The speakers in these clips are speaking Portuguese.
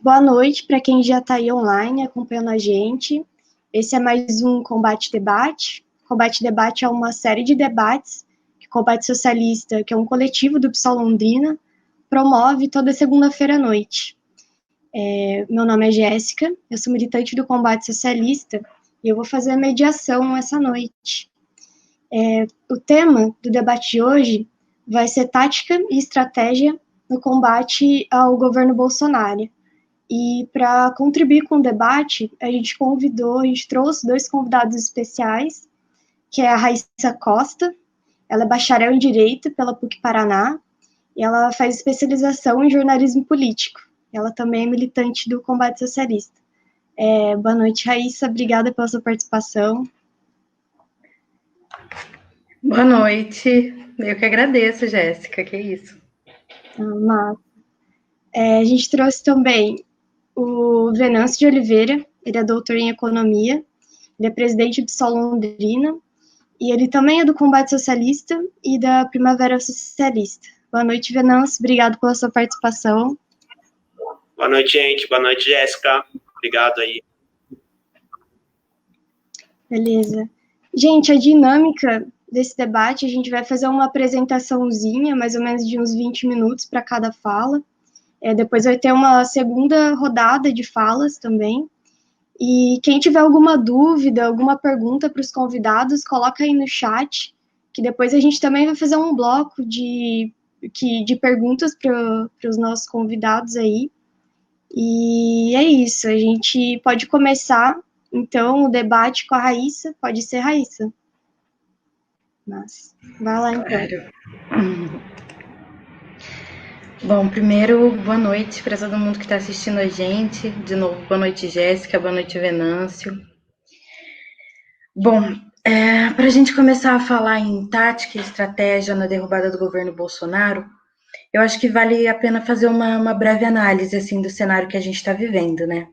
Boa noite para quem já está aí online acompanhando a gente. Esse é mais um Combate Debate. Combate Debate é uma série de debates que o Combate Socialista, que é um coletivo do PSOL Londrina, promove toda segunda-feira à noite. Meu nome é Jéssica, eu sou militante do Combate Socialista e eu vou fazer a mediação essa noite. O tema do debate de hoje vai ser tática e estratégia no combate ao governo Bolsonaro. E para contribuir com o debate, a gente trouxe dois convidados especiais, que é a Raíssa Costa. Ela é bacharel em Direito pela PUC Paraná e ela faz especialização em jornalismo político. Ela também é militante do Combate Socialista. Boa noite, Raíssa. Obrigada pela sua participação. Boa noite. Eu que agradeço, Jéssica. Que isso. A gente trouxe também o Venâncio de Oliveira. Ele é doutor em Economia. Ele é presidente do PSOL Londrina. E ele também é do Combate Socialista e da Primavera Socialista. Boa noite, Venâncio. Obrigado pela sua participação. Boa noite, gente. Boa noite, Jéssica. Obrigado aí. Beleza. Gente, a dinâmica desse debate, a gente vai fazer uma apresentaçãozinha, mais ou menos de uns 20 minutos para cada fala. Depois vai ter uma segunda rodada de falas também. E quem tiver alguma dúvida, alguma pergunta para os convidados, coloca aí no chat, que depois a gente também vai fazer um bloco de perguntas para os nossos convidados aí. E é isso, a gente pode começar, então, o debate com a Raíssa. Pode ser, Raíssa? Mas, vai lá, então. Claro. Bom, primeiro, boa noite para todo mundo que está assistindo a gente. De novo, boa noite, Jéssica, boa noite, Venâncio. Bom, para a gente começar a falar em tática e estratégia na derrubada do governo Bolsonaro, eu acho que vale a pena fazer uma breve análise, assim, do cenário que a gente está vivendo, né?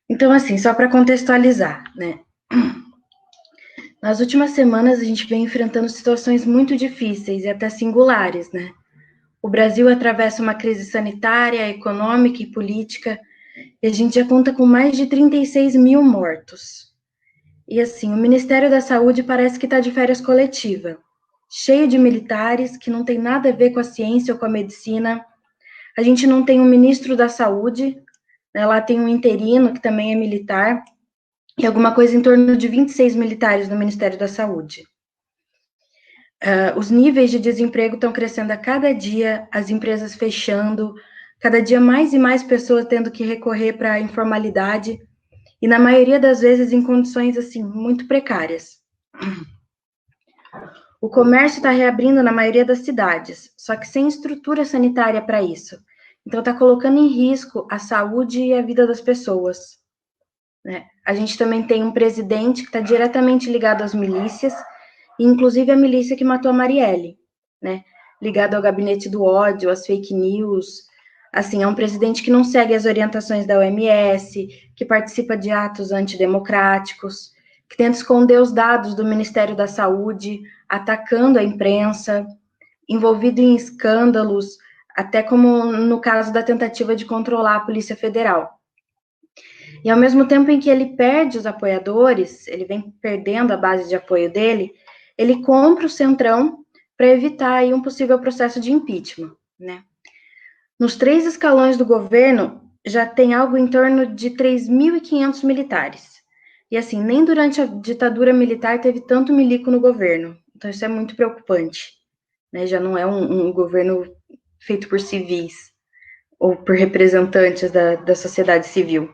Então, assim, só para contextualizar, né? Nas últimas semanas, a gente vem enfrentando situações muito difíceis e até singulares, né? O Brasil atravessa uma crise sanitária, econômica e política, e a gente já conta com mais de 36 mil mortos. E assim, o Ministério da Saúde parece que está de férias coletiva, cheio de militares que não tem nada a ver com a ciência ou com a medicina. A gente não tem um ministro da Saúde, né? Lá tem um interino que também é militar, e alguma coisa em torno de 26 militares no Ministério da Saúde. Os níveis de desemprego estão crescendo a cada dia, as empresas fechando, cada dia mais e mais pessoas tendo que recorrer para a informalidade, e na maioria das vezes em condições, assim, muito precárias. O comércio está reabrindo na maioria das cidades, só que sem estrutura sanitária para isso. Então está colocando em risco a saúde e a vida das pessoas, né? A gente também tem um presidente que está diretamente ligado às milícias, inclusive a milícia que matou a Marielle, né? Ligado ao gabinete do ódio, às fake news. Assim, é um presidente que não segue as orientações da OMS, que participa de atos antidemocráticos, que tenta esconder os dados do Ministério da Saúde, atacando a imprensa, envolvido em escândalos, até como no caso da tentativa de controlar a Polícia Federal. E ao mesmo tempo em que ele perde os apoiadores, ele vem perdendo a base de apoio dele, ele compra o Centrão para evitar aí um possível processo de impeachment, né? Nos 3 escalões do governo, já tem algo em torno de 3.500 militares. E assim, nem durante a ditadura militar teve tanto milico no governo. Então isso é muito preocupante, né? Já não é um governo feito por civis ou por representantes da sociedade civil.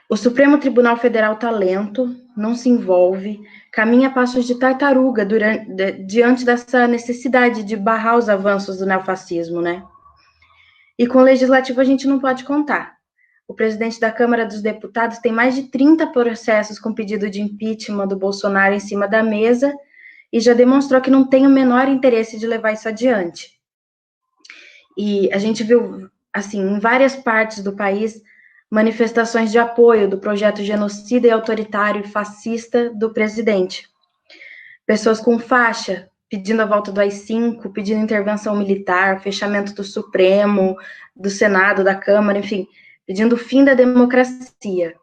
O Supremo Tribunal Federal está lento, não se envolve, caminha a passos de tartaruga diante dessa necessidade de barrar os avanços do neofascismo, né? E com o Legislativo a gente não pode contar. O presidente da Câmara dos Deputados tem mais de 30 processos com pedido de impeachment do Bolsonaro em cima da mesa e já demonstrou que não tem o menor interesse de levar isso adiante. E a gente viu, assim, em várias partes do país, manifestações de apoio do projeto genocida e autoritário e fascista do presidente. Pessoas com faixa pedindo a volta do AI-5, pedindo intervenção militar, fechamento do Supremo, do Senado, da Câmara, enfim, pedindo o fim da democracia.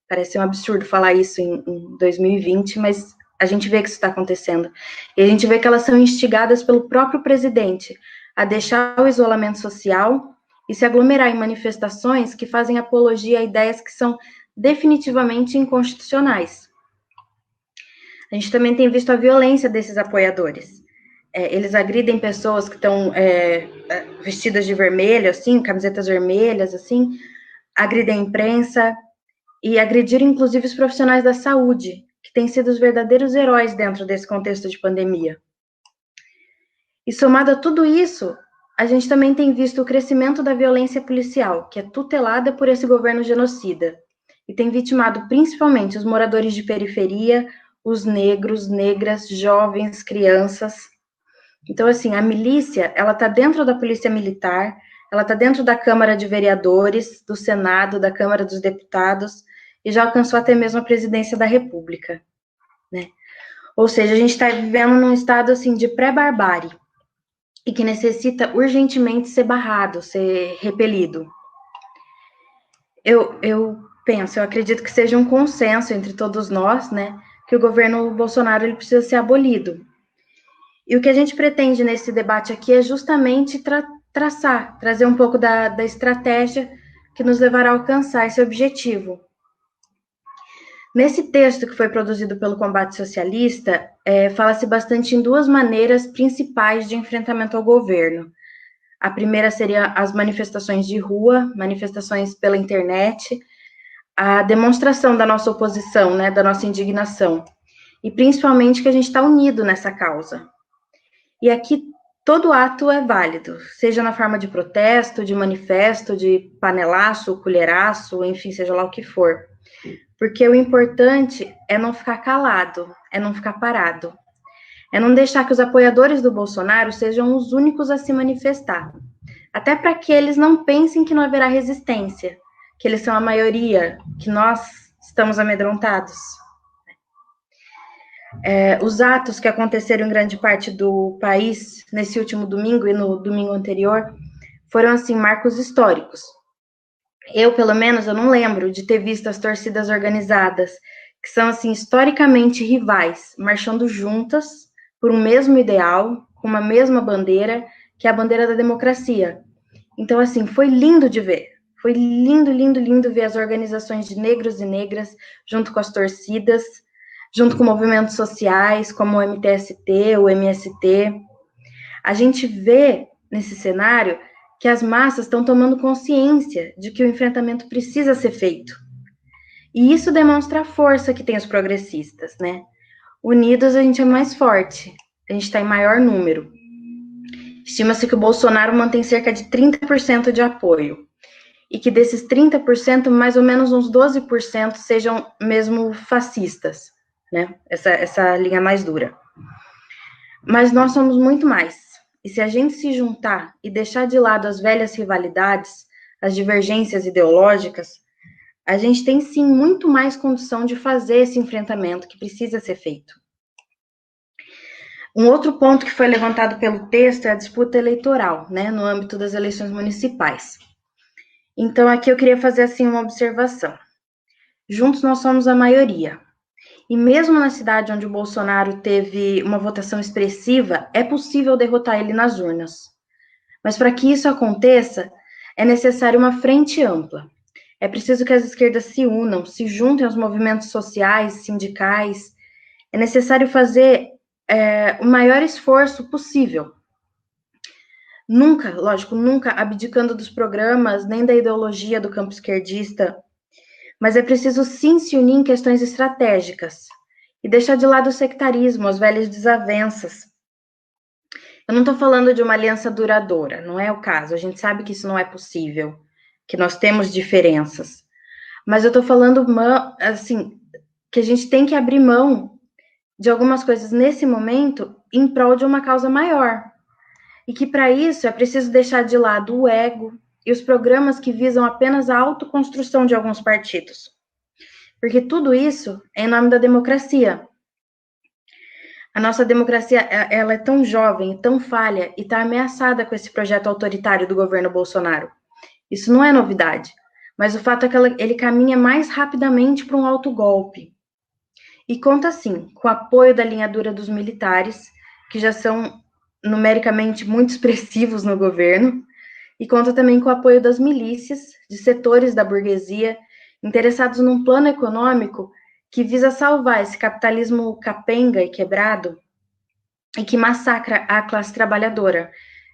Parece um absurdo falar isso em 2020, mas a gente vê que isso está acontecendo. E a gente vê que elas são instigadas pelo próprio presidente a deixar o isolamento social e se aglomerar em manifestações que fazem apologia a ideias que são definitivamente inconstitucionais. A gente também tem visto a violência desses apoiadores. Eles agridem pessoas que estão vestidas de vermelho, assim, camisetas vermelhas, assim, agridem a imprensa e agrediram, inclusive, os profissionais da saúde, que têm sido os verdadeiros heróis dentro desse contexto de pandemia. E somado a tudo isso, a gente também tem visto o crescimento da violência policial, que é tutelada por esse governo genocida, e tem vitimado principalmente os moradores de periferia, os negros, negras, jovens, crianças. Então, assim, a milícia, ela está dentro da polícia militar, ela está dentro da Câmara de Vereadores, do Senado, da Câmara dos Deputados, e já alcançou até mesmo a presidência da República, né? Ou seja, a gente está vivendo num estado, assim, de pré-barbárie, e que necessita urgentemente ser barrado, ser repelido. Eu acredito que seja um consenso entre todos nós, né, que o governo Bolsonaro ele precisa ser abolido. E o que a gente pretende nesse debate aqui é justamente trazer um pouco da estratégia que nos levará a alcançar esse objetivo. Nesse texto que foi produzido pelo Combate Socialista, fala-se bastante em duas maneiras principais de enfrentamento ao governo. A primeira seria as manifestações de rua, manifestações pela internet, a demonstração da nossa oposição, né, da nossa indignação, e principalmente que a gente está unido nessa causa. E aqui todo ato é válido, seja na forma de protesto, de manifesto, de panelaço, colheraço, enfim, seja lá o que for. Porque o importante é não ficar calado, é não ficar parado. É não deixar que os apoiadores do Bolsonaro sejam os únicos a se manifestar. Até para que eles não pensem que não haverá resistência, que eles são a maioria, que nós estamos amedrontados. Os atos que aconteceram em grande parte do país nesse último domingo e no domingo anterior foram, assim, marcos históricos. Eu, pelo menos, eu não lembro de ter visto as torcidas organizadas, que são, assim, historicamente rivais, marchando juntas por um mesmo ideal, com uma mesma bandeira, que é a bandeira da democracia. Então, assim, foi lindo de ver. Foi lindo, lindo, lindo ver as organizações de negros e negras junto com as torcidas, junto com movimentos sociais, como o MTST, o MST. A gente vê, nesse cenário, que as massas estão tomando consciência de que o enfrentamento precisa ser feito. E isso demonstra a força que tem os progressistas, né? Unidos a gente é mais forte, a gente está em maior número. Estima-se que o Bolsonaro mantém cerca de 30% de apoio, e que desses 30%, mais ou menos uns 12% sejam mesmo fascistas, né? Essa linha mais dura. Mas nós somos muito mais. E se a gente se juntar e deixar de lado as velhas rivalidades, as divergências ideológicas, a gente tem sim muito mais condição de fazer esse enfrentamento que precisa ser feito. Um outro ponto que foi levantado pelo texto é a disputa eleitoral, né, no âmbito das eleições municipais. Então, aqui eu queria fazer, assim, uma observação. Juntos nós somos a maioria. E mesmo na cidade onde o Bolsonaro teve uma votação expressiva, é possível derrotar ele nas urnas. Mas para que isso aconteça, é necessário uma frente ampla. É preciso que as esquerdas se unam, se juntem aos movimentos sociais, sindicais. É necessário fazer o maior esforço possível. Nunca, lógico, nunca abdicando dos programas, nem da ideologia do campo esquerdista, mas é preciso sim se unir em questões estratégicas e deixar de lado o sectarismo, as velhas desavenças. Eu não estou falando de uma aliança duradoura, não é o caso, a gente sabe que isso não é possível, que nós temos diferenças, mas eu estou falando, assim, que a gente tem que abrir mão de algumas coisas nesse momento em prol de uma causa maior, e que para isso é preciso deixar de lado o ego e os programas que visam apenas a autoconstrução de alguns partidos. Porque tudo isso é em nome da democracia. A nossa democracia, ela é tão jovem, tão falha, e está ameaçada com esse projeto autoritário do governo Bolsonaro. Isso não é novidade, mas o fato é que ele caminha mais rapidamente para um autogolpe. E conta, sim, com o apoio da linha dura dos militares, que já são numericamente muito expressivos no governo, e conta também com o apoio das milícias, de setores da burguesia, interessados num plano econômico que visa salvar esse capitalismo capenga e quebrado, e que massacra a classe trabalhadora,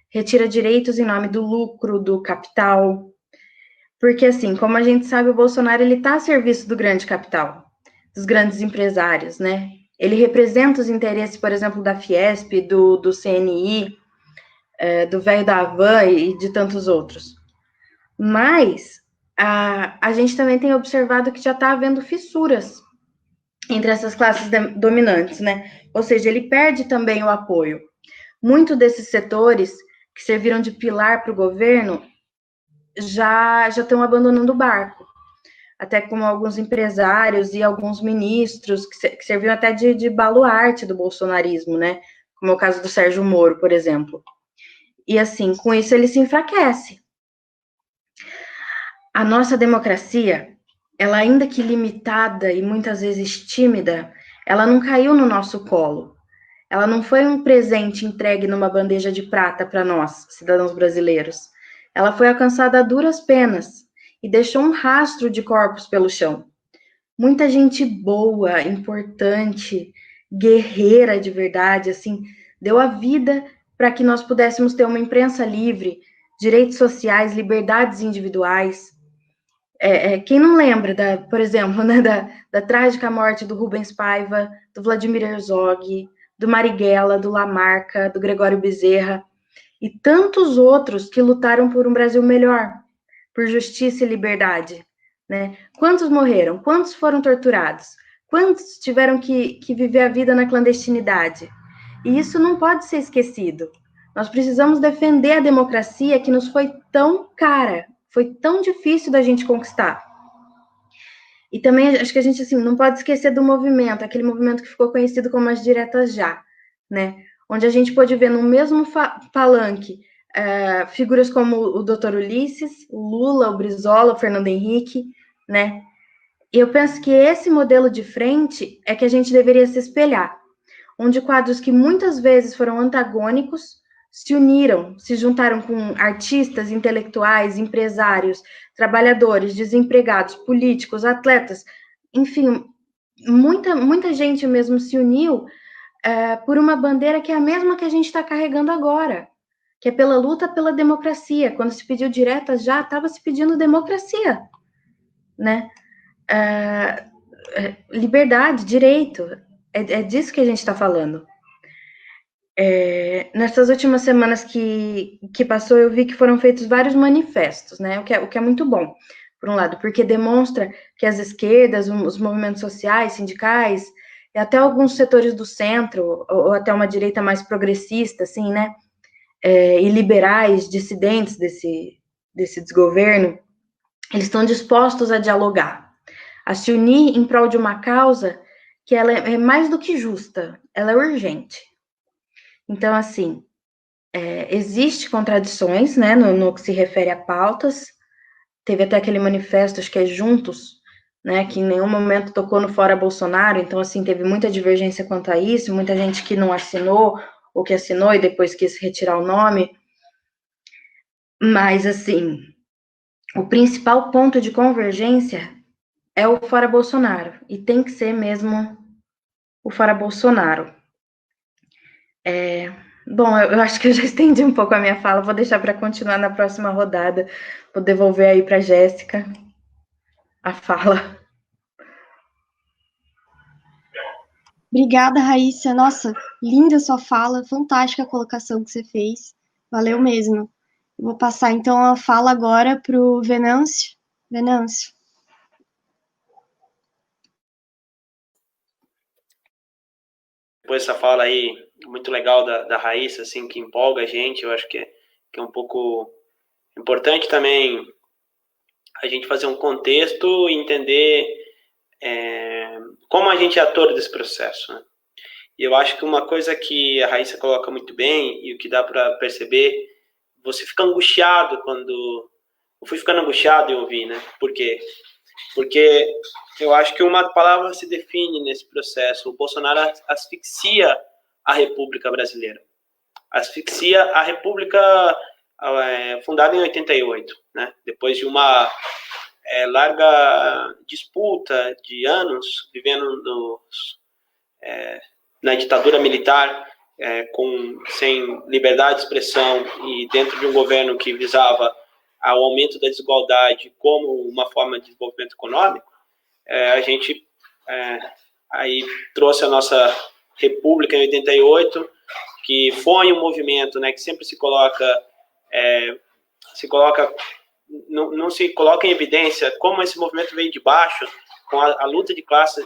retira direitos em nome do lucro, do capital. Porque, assim, como a gente sabe, o Bolsonaro ele está a serviço do grande capital, dos grandes empresários, né? Ele representa os interesses, por exemplo, da Fiesp, do CNI, do velho da Havan e de tantos outros. Mas a gente também tem observado que já está havendo fissuras entre essas classes dominantes, né? Ou seja, ele perde também o apoio. Muitos desses setores que serviram de pilar para o governo já estão abandonando o barco. Até como alguns empresários e alguns ministros que serviam até de baluarte do bolsonarismo, né? Como é o caso do Sérgio Moro, por exemplo. E assim, com isso ele se enfraquece. A nossa democracia, ela ainda que limitada e muitas vezes tímida, ela não caiu no nosso colo. Ela não foi um presente entregue numa bandeja de prata para nós, cidadãos brasileiros. Ela foi alcançada a duras penas e deixou um rastro de corpos pelo chão. Muita gente boa, importante, guerreira de verdade, assim, deu a vida para que nós pudéssemos ter uma imprensa livre, direitos sociais, liberdades individuais. Quem não lembra, por exemplo, né, da trágica morte do Rubens Paiva, do Vladimir Herzog, do Marighella, do Lamarca, do Gregório Bezerra, e tantos outros que lutaram por um Brasil melhor, por justiça e liberdade, né? Quantos morreram? Quantos foram torturados? Quantos tiveram que viver a vida na clandestinidade? E isso não pode ser esquecido. Nós precisamos defender a democracia que nos foi tão cara, foi tão difícil da gente conquistar. E também acho que a gente assim não pode esquecer do movimento, aquele movimento que ficou conhecido como as diretas já, né? Onde a gente pôde ver no mesmo palanque figuras como o Dr. Ulisses, o Lula, o Brizola, o Fernando Henrique, né? E eu penso que esse modelo de frente é que a gente deveria se espelhar, onde quadros que muitas vezes foram antagônicos se uniram, se juntaram com artistas, intelectuais, empresários, trabalhadores, desempregados, políticos, atletas, enfim, muita gente mesmo se uniu por uma bandeira que é a mesma que a gente está carregando agora, que é pela luta pela democracia. Quando se pediu diretas já, estava se pedindo democracia, né? Liberdade, direito, é disso que a gente está falando. Nessas últimas semanas que passou, eu vi que foram feitos vários manifestos, né? O que é muito bom, por um lado, porque demonstra que as esquerdas, os movimentos sociais, sindicais, e até alguns setores do centro, ou até uma direita mais progressista, assim, né? E liberais, dissidentes desse desgoverno, eles estão dispostos a dialogar, a se unir em prol de uma causa que ela é mais do que justa, ela é urgente. Então, assim, existe contradições, né, no que se refere a pautas. Teve até aquele manifesto, acho que é Juntos, né, que em nenhum momento tocou no Fora Bolsonaro. Então, assim, teve muita divergência quanto a isso, muita gente que não assinou, ou que assinou e depois quis retirar o nome. Mas, assim, o principal ponto de convergência é o Fora Bolsonaro, e tem que ser mesmo o Fora Bolsonaro. Bom, eu acho que eu já estendi um pouco a minha fala, vou deixar para continuar na próxima rodada, vou devolver aí para a Jéssica a fala. Obrigada, Raíssa. Nossa, linda sua fala, fantástica a colocação que você fez. Valeu mesmo. Eu vou passar então a fala agora para o Venâncio. Venâncio. Depois dessa fala aí, muito legal da Raíssa, assim, que empolga a gente, eu acho que é um pouco importante também a gente fazer um contexto e entender como a gente é ator desse processo, né? E eu acho que uma coisa que a Raíssa coloca muito bem, e o que dá para perceber, você fica angustiado quando... Eu fui ficando angustiado em ouvir, né? Por quê? Porque eu acho que uma palavra se define nesse processo. O Bolsonaro asfixia a República Brasileira. Asfixia a República fundada em 88, né? Depois de uma larga disputa de anos, vivendo na ditadura militar, sem liberdade de expressão e dentro de um governo que visava ao aumento da desigualdade como uma forma de desenvolvimento econômico, a gente aí trouxe a nossa República em 88, que foi um movimento, né, que sempre se coloca, não se coloca em evidência como esse movimento veio de baixo, com a luta de classe,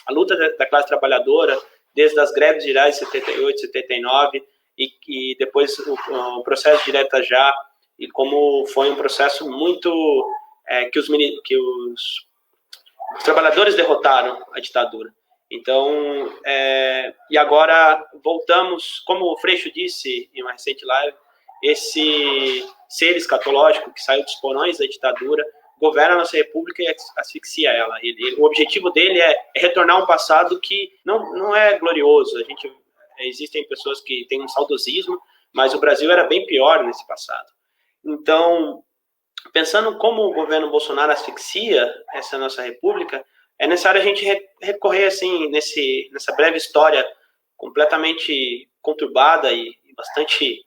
a luta da classe trabalhadora, desde as greves gerais de 78, 79, e depois o processo direto já, e como foi um processo muito que os trabalhadores derrotaram a ditadura. Então, e agora voltamos, como o Freixo disse em uma recente live, esse ser escatológico que saiu dos porões da ditadura governa a nossa república e asfixia ela. O objetivo dele é retornar a um passado que não é glorioso. Existem pessoas que têm um saudosismo, mas o Brasil era bem pior nesse passado. Então, pensando como o governo Bolsonaro asfixia essa nossa república, é necessário a gente recorrer, assim, nessa breve história completamente conturbada e bastante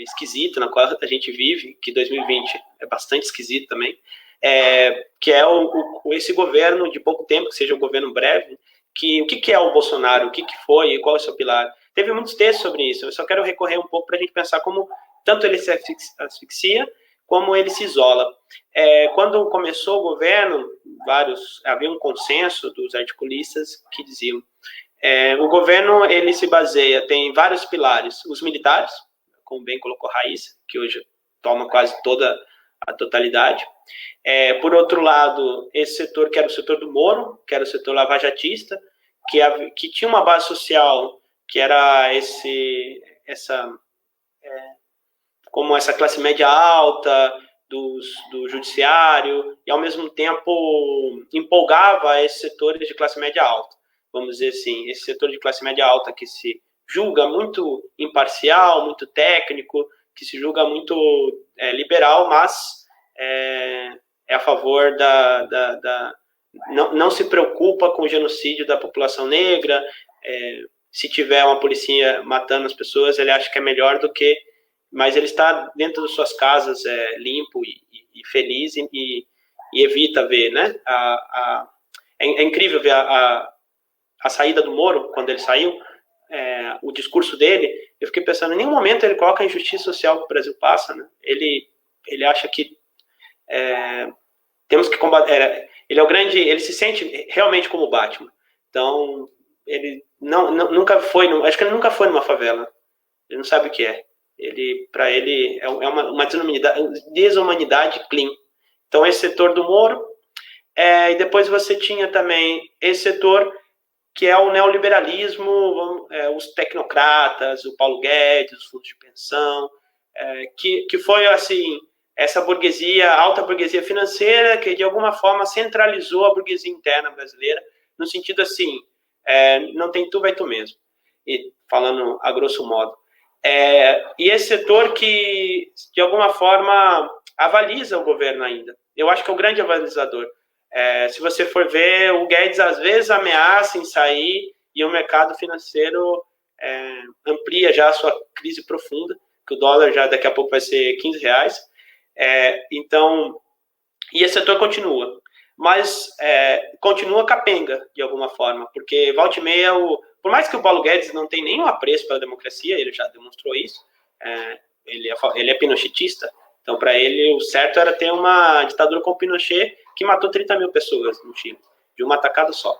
esquisita na qual a gente vive, que 2020 é bastante esquisito também, que é esse governo de pouco tempo, que seja um governo breve, o que é o Bolsonaro, o que foi e qual é o seu pilar. Teve muitos textos sobre isso, eu só quero recorrer um pouco para a gente pensar como tanto ele se asfixia, como ele se isola. Quando começou o governo, havia um consenso dos articulistas que diziam o governo ele se baseia, tem vários pilares, os militares, como bem colocou Raíssa, que hoje toma quase toda a totalidade. Por outro lado, esse setor que era o setor do Moro, que era o setor lavajatista, que tinha uma base social que era como essa classe média alta do judiciário, e ao mesmo tempo empolgava esses setores de classe média alta. Vamos dizer assim, esse setor de classe média alta que se julga muito imparcial, muito técnico, que se julga muito liberal, mas é a favor não se preocupa com o genocídio da população negra. Se tiver uma polícia matando as pessoas, ele acha que é melhor do que... Mas ele está dentro das suas casas limpo e feliz e evita ver, né? É incrível ver a saída do Moro, quando ele saiu, o discurso dele. Eu fiquei pensando, em nenhum momento ele coloca a injustiça social que o Brasil passa, né? Ele acha que temos que combater. Ele se sente realmente como o Batman. Então, ele nunca foi, acho que ele nunca foi numa favela. Ele não sabe o que é. Para ele é uma desumanidade clean. Então, esse setor do Moro, e depois você tinha também esse setor que é o neoliberalismo, os tecnocratas, o Paulo Guedes, os fundos de pensão, que foi assim, essa burguesia, alta burguesia financeira, que de alguma forma centralizou a burguesia interna brasileira, no sentido assim, não tem tu, vai tu mesmo, e falando a grosso modo. E esse setor que, de alguma forma, avaliza o governo ainda. Eu acho que é o grande avalizador. Se você for ver, o Guedes às vezes ameaça em sair e o mercado financeiro amplia já a sua crise profunda, que o dólar já daqui a pouco vai ser R$15. Então, e esse setor continua. Mas continua capenga, de alguma forma, porque volta e meia, por mais que o Paulo Guedes não tenha nenhum apreço pela democracia, ele já demonstrou isso, ele é pinochetista, então para ele o certo era ter uma ditadura com o Pinochet, que matou 30 mil pessoas no Chile, de uma tacada só.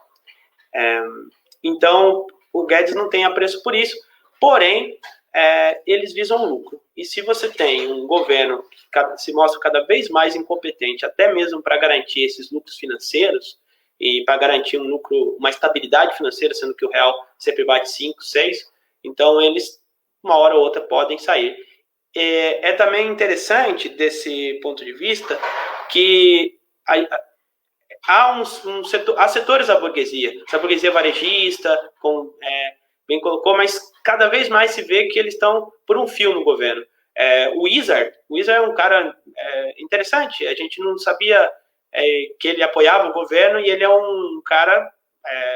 Então, o Guedes não tem apreço por isso, porém, eles visam lucro. E se você tem um governo que se mostra cada vez mais incompetente, até mesmo para garantir esses lucros financeiros, e para garantir um lucro, uma estabilidade financeira, sendo que o real sempre bate 5, 6, então eles, uma hora ou outra, podem sair. É também interessante, desse ponto de vista, que há setores da burguesia, essa burguesia varejista, bem colocou, mas cada vez mais se vê que eles estão por um fio no governo. O Wizard é um cara interessante, a gente não sabia que ele apoiava o governo, e ele é um cara,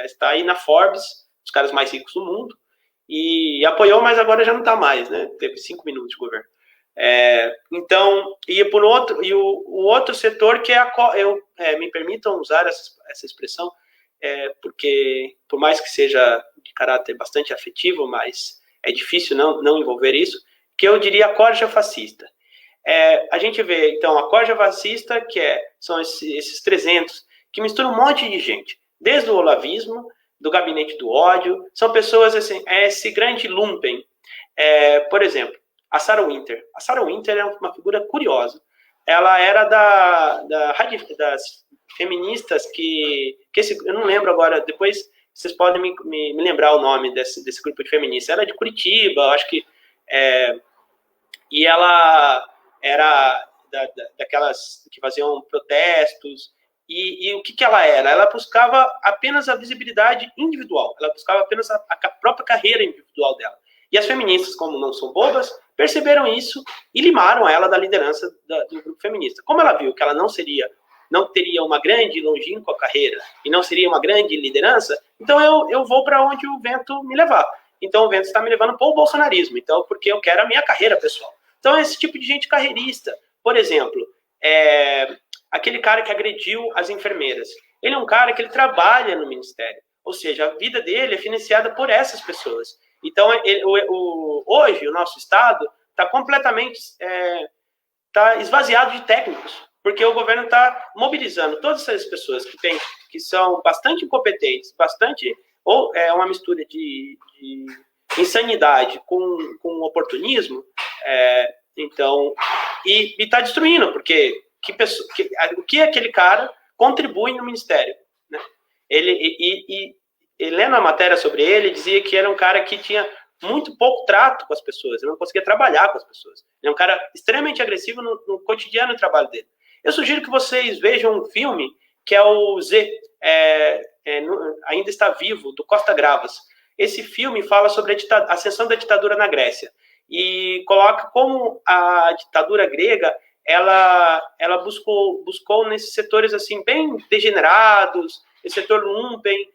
está aí na Forbes, os caras mais ricos do mundo, e apoiou, mas agora já não está mais, né? Teve 5 minutos de governo. Então, o outro setor que me permitam usar essa expressão, porque por mais que seja de caráter bastante afetivo, mas é difícil não envolver isso, que eu diria a corja fascista. A gente vê, então, a corja fascista, são esses 300, que misturam um monte de gente, desde o olavismo, do gabinete do ódio, são pessoas, assim, esse grande lumpen. Por exemplo, a Sarah Winter. A Sarah Winter é uma figura curiosa. Ela era das feministas eu não lembro agora, depois vocês podem me lembrar o nome desse grupo de feministas. Ela é de Curitiba, acho que... e ela era daquelas que faziam protestos. E o que ela era? Ela buscava apenas a visibilidade individual. Ela buscava apenas a própria carreira individual dela. E as feministas, como não são bobas, perceberam isso e limaram ela da liderança do grupo feminista. Como ela viu que ela não teria uma grande longínqua carreira e não seria uma grande liderança, então eu vou para onde o vento me levar. Então o vento está me levando para o bolsonarismo, então, porque eu quero a minha carreira pessoal. Então, esse tipo de gente carreirista. Por exemplo, aquele cara que agrediu as enfermeiras. Ele é um cara que ele trabalha no ministério. Ou seja, a vida dele é financiada por essas pessoas. Então, hoje, o nosso Estado está completamente esvaziado de técnicos, porque o governo está mobilizando todas essas pessoas que são bastante incompetentes, ou uma mistura de insanidade com oportunismo, então, e está destruindo, porque o que aquele cara contribui no ministério, né? Lendo a matéria sobre ele, dizia que era um cara que tinha muito pouco trato com as pessoas, ele não conseguia trabalhar com as pessoas. Ele é um cara extremamente agressivo no cotidiano do trabalho dele. Eu sugiro que vocês vejam um filme que é o Z, Ainda Está Vivo, do Costa Gravas. Esse filme fala sobre a ascensão da ditadura na Grécia e coloca como a ditadura grega ela buscou nesses setores assim bem degenerados, esse setor lumpen,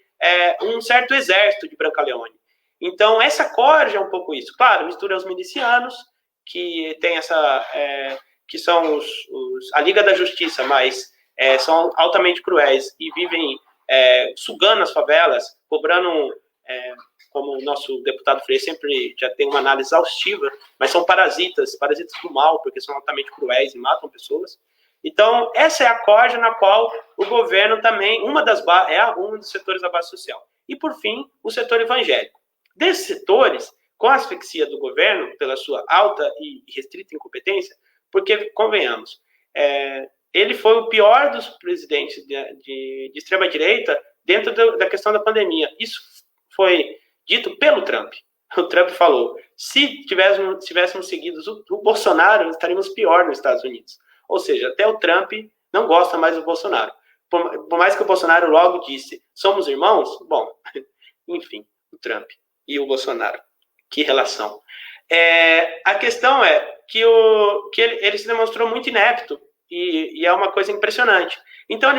um certo exército de Brancaleone. Então, essa corja é um pouco isso. Claro, mistura os milicianos, que tem que são a Liga da Justiça, mas são altamente cruéis e vivem sugando as favelas, cobrando, como o nosso deputado Freire sempre já tem uma análise exaustiva, mas são parasitas do mal, porque são altamente cruéis e matam pessoas. Então, essa é a corja na qual o governo também, um dos setores da base social. E, por fim, o setor evangélico. Desses setores, com a asfixia do governo, pela sua alta e restrita incompetência, porque, convenhamos, ele foi o pior dos presidentes de extrema-direita dentro da questão da pandemia. Isso foi dito pelo Trump. O Trump falou, se tivéssemos seguido o Bolsonaro, estaríamos pior nos Estados Unidos. Ou seja, até o Trump não gosta mais do Bolsonaro. Por mais que o Bolsonaro logo disse, somos irmãos, bom, enfim, o Trump e o Bolsonaro, que relação. A questão é que ele se demonstrou muito inepto e é uma coisa impressionante. Então,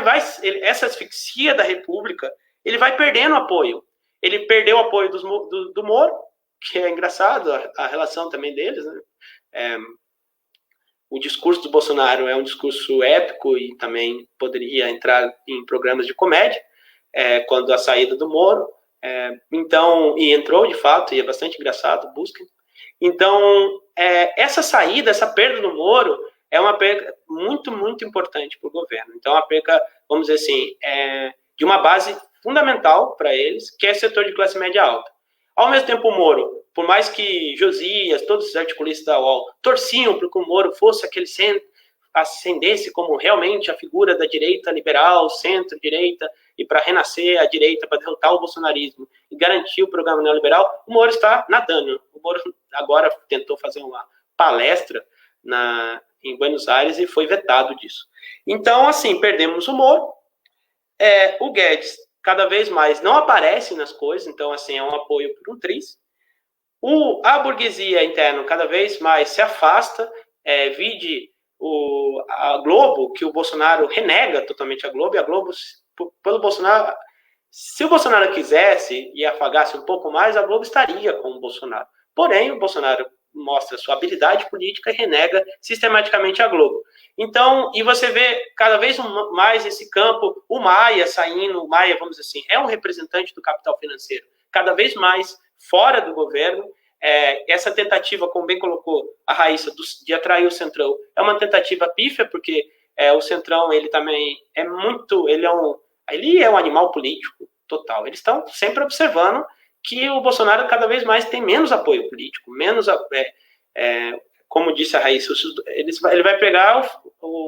essa asfixia da República, ele vai perdendo apoio. Ele perdeu o apoio do Moro, que é engraçado a relação também deles, né? O discurso do Bolsonaro é um discurso épico e também poderia entrar em programas de comédia, quando a saída do Moro, e entrou de fato, e é bastante engraçado, busquem. Então, essa saída, essa perda do Moro, é uma perda muito, muito importante para o governo. Então, a perda, vamos dizer assim, de uma base fundamental para eles, que é o setor de classe média alta. Ao mesmo tempo, o Moro, por mais que Josias, todos os articulistas da UOL, torciam para que o Moro fosse aquele centro, ascendesse como realmente a figura da direita liberal, centro-direita, e para renascer a direita, para derrotar o bolsonarismo e garantir o programa neoliberal, o Moro está nadando. O Moro agora tentou fazer uma palestra em Buenos Aires e foi vetado disso. Então, assim, perdemos o Moro. O Guedes cada vez mais não aparece nas coisas, então, assim, é um apoio por um triz. A burguesia interna cada vez mais se afasta, vide a Globo, que o Bolsonaro renega totalmente a Globo, e a Globo, pelo Bolsonaro, se o Bolsonaro quisesse e afagasse um pouco mais, a Globo estaria com o Bolsonaro. Porém, o Bolsonaro mostra sua habilidade política e renega sistematicamente a Globo. Então, e você vê cada vez mais esse campo, o Maia saindo, o Maia, vamos dizer assim, é um representante do capital financeiro, cada vez mais fora do governo. Essa tentativa, como bem colocou a Raíssa, de atrair o Centrão, é uma tentativa pífia, porque o Centrão, ele também ele é um animal político total. Eles estão sempre observando que o Bolsonaro cada vez mais tem menos apoio político, menos, como disse a Raíssa, ele vai pegar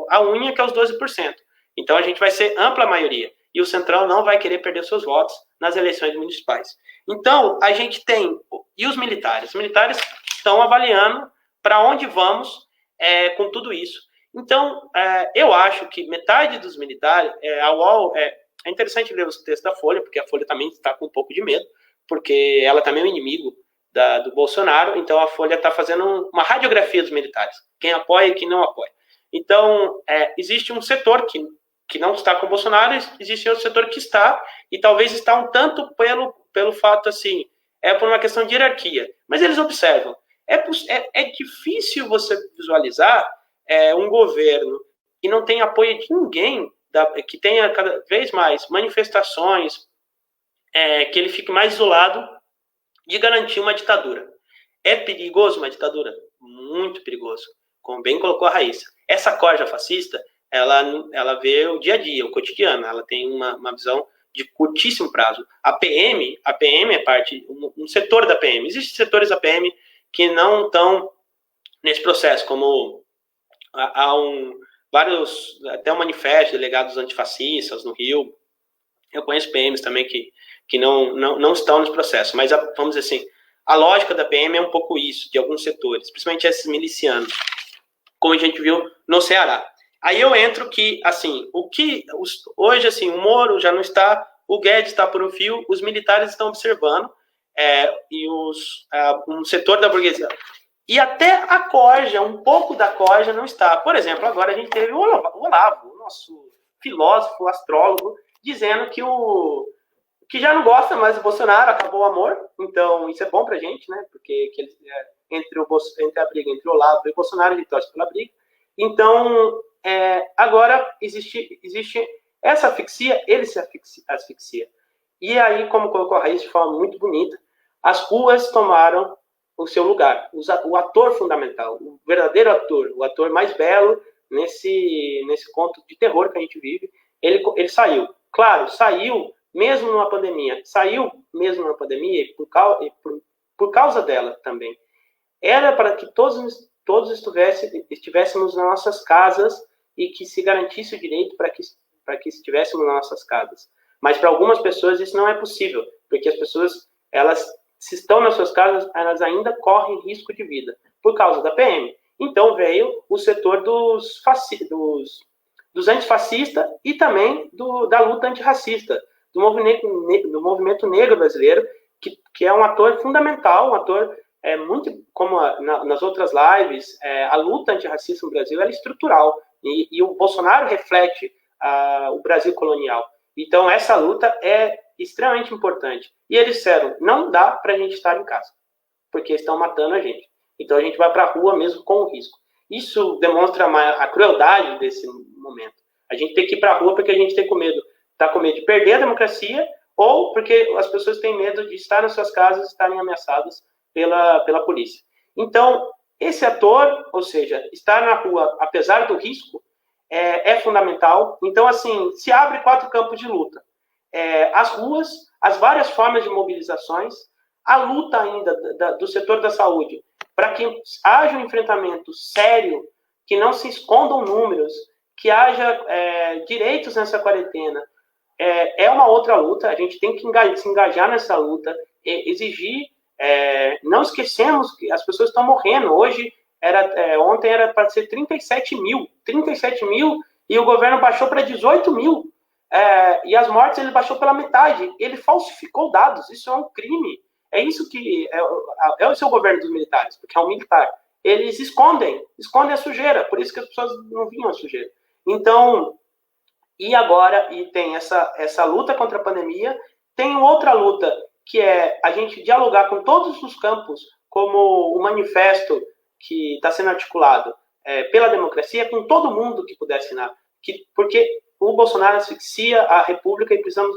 a unha, que é os 12%. Então, a gente vai ser ampla maioria. E o Centrão não vai querer perder seus votos nas eleições municipais. Então, a gente tem... E os militares? Os militares estão avaliando para onde vamos com tudo isso. Então, eu acho que metade dos militares... a UOL... É interessante ler os textos da Folha, porque a Folha também está com um pouco de medo, porque ela também é um inimigo do Bolsonaro, então a Folha está fazendo uma radiografia dos militares, quem apoia e quem não apoia. Então, existe um setor que não está com o Bolsonaro, existe outro setor que está, e talvez está um tanto pelo fato, assim, por uma questão de hierarquia, mas eles observam. É difícil você visualizar um governo que não tem apoio de ninguém, que tenha cada vez mais manifestações, que ele fique mais isolado, de garantir uma ditadura. É perigoso uma ditadura? Muito perigoso, como bem colocou a Raíssa. Essa corja fascista, ela vê o dia a dia, o cotidiano, ela tem uma visão de curtíssimo prazo. A PM é parte, um setor da PM. Existem setores da PM que não estão nesse processo, como há vários, até um manifesto de delegados antifascistas no Rio. Eu conheço PMs também que não estão nesse processo, mas vamos dizer assim, a lógica da PM é um pouco isso, de alguns setores, principalmente esses milicianos, como a gente viu no Ceará. Aí eu entro que, assim, hoje, assim, o Moro já não está, o Guedes está por um fio, os militares estão observando, e um setor da burguesia. E até a corja, um pouco da corja não está. Por exemplo, agora a gente teve o Olavo, o nosso filósofo, astrólogo, dizendo que já não gosta mais do Bolsonaro, acabou o amor. Então, isso é bom pra gente, né? Porque entre a briga entre o Olavo e o Bolsonaro, ele torce pela briga. Então, agora existe essa asfixia, ele se asfixia. E aí, como colocou a Raíssa de forma muito bonita, as ruas tomaram o seu lugar. O ator fundamental, o verdadeiro ator, o ator mais belo nesse conto de terror que a gente vive, ele saiu. Claro, saiu mesmo numa pandemia. E por causa dela também. Era para que todos estivéssemos nas nossas casas e que se garantisse o direito para que estivéssemos nas nossas casas. Mas para algumas pessoas isso não é possível, porque as pessoas, se estão nas suas casas, elas ainda correm risco de vida, por causa da PM. Então veio o setor dos antifascistas e também da luta antirracista, do movimento negro brasileiro, que é um ator fundamental, um ator muito, como nas outras lives, a luta antirracista no Brasil é estrutural, e o Bolsonaro reflete o Brasil colonial. Então, essa luta é extremamente importante. E eles disseram, não dá para a gente estar em casa, porque estão matando a gente. Então, a gente vai para a rua mesmo com o risco. Isso demonstra a crueldade desse momento. A gente tem que ir para a rua porque a gente está com medo de perder a democracia, ou porque as pessoas têm medo de estar nas suas casas e estarem ameaçadas pela polícia. Então, esse ator, ou seja, estar na rua, apesar do risco, é fundamental. Então, assim, se abre 4 campos de luta. As ruas, as várias formas de mobilizações, a luta ainda do setor da saúde, para que haja um enfrentamento sério que não se escondam números, que haja direitos nessa quarentena. É uma outra luta, a gente tem que se engajar nessa luta, exigir, não esquecemos que as pessoas estão morrendo. Ontem era para ser 37 mil, e o governo baixou para 18 mil. E as mortes ele baixou pela metade. Ele falsificou dados, isso é um crime. É isso que é o seu governo dos militares, porque é um militar. Eles escondem a sujeira, por isso que as pessoas não viam a sujeira. Então, e agora, tem essa luta contra a pandemia, tem outra luta, que é a gente dialogar com todos os campos, como o manifesto que está sendo articulado pela democracia, com todo mundo que puder assinar, porque o Bolsonaro asfixia a República e precisamos,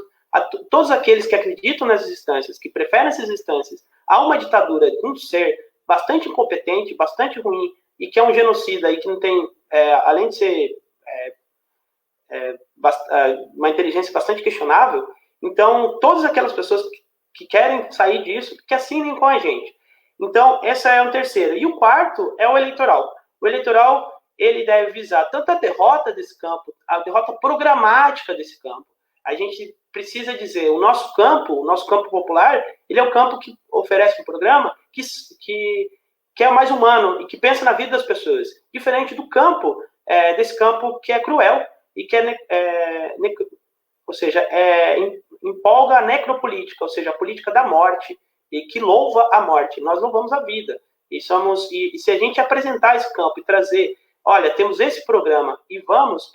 todos aqueles que acreditam nessas instâncias, que preferem essas instâncias, a uma ditadura de um ser bastante incompetente, bastante ruim, e que é um genocida, e que não tem, além de ser uma inteligência bastante questionável. Então, todas aquelas pessoas que querem sair disso, que assinem com a gente. Então, essa é um terceiro. E o quarto é o eleitoral. O eleitoral, ele deve visar tanto a derrota desse campo, a derrota programática desse campo. A gente precisa dizer, o nosso campo popular, ele é o campo que oferece um programa que é mais humano e que pensa na vida das pessoas. Diferente do campo, desse campo que é cruel e que empolga a necropolítica, ou seja, a política da morte, e que louva a morte. Nós louvamos a vida. E se a gente apresentar esse campo e trazer, olha, temos esse programa e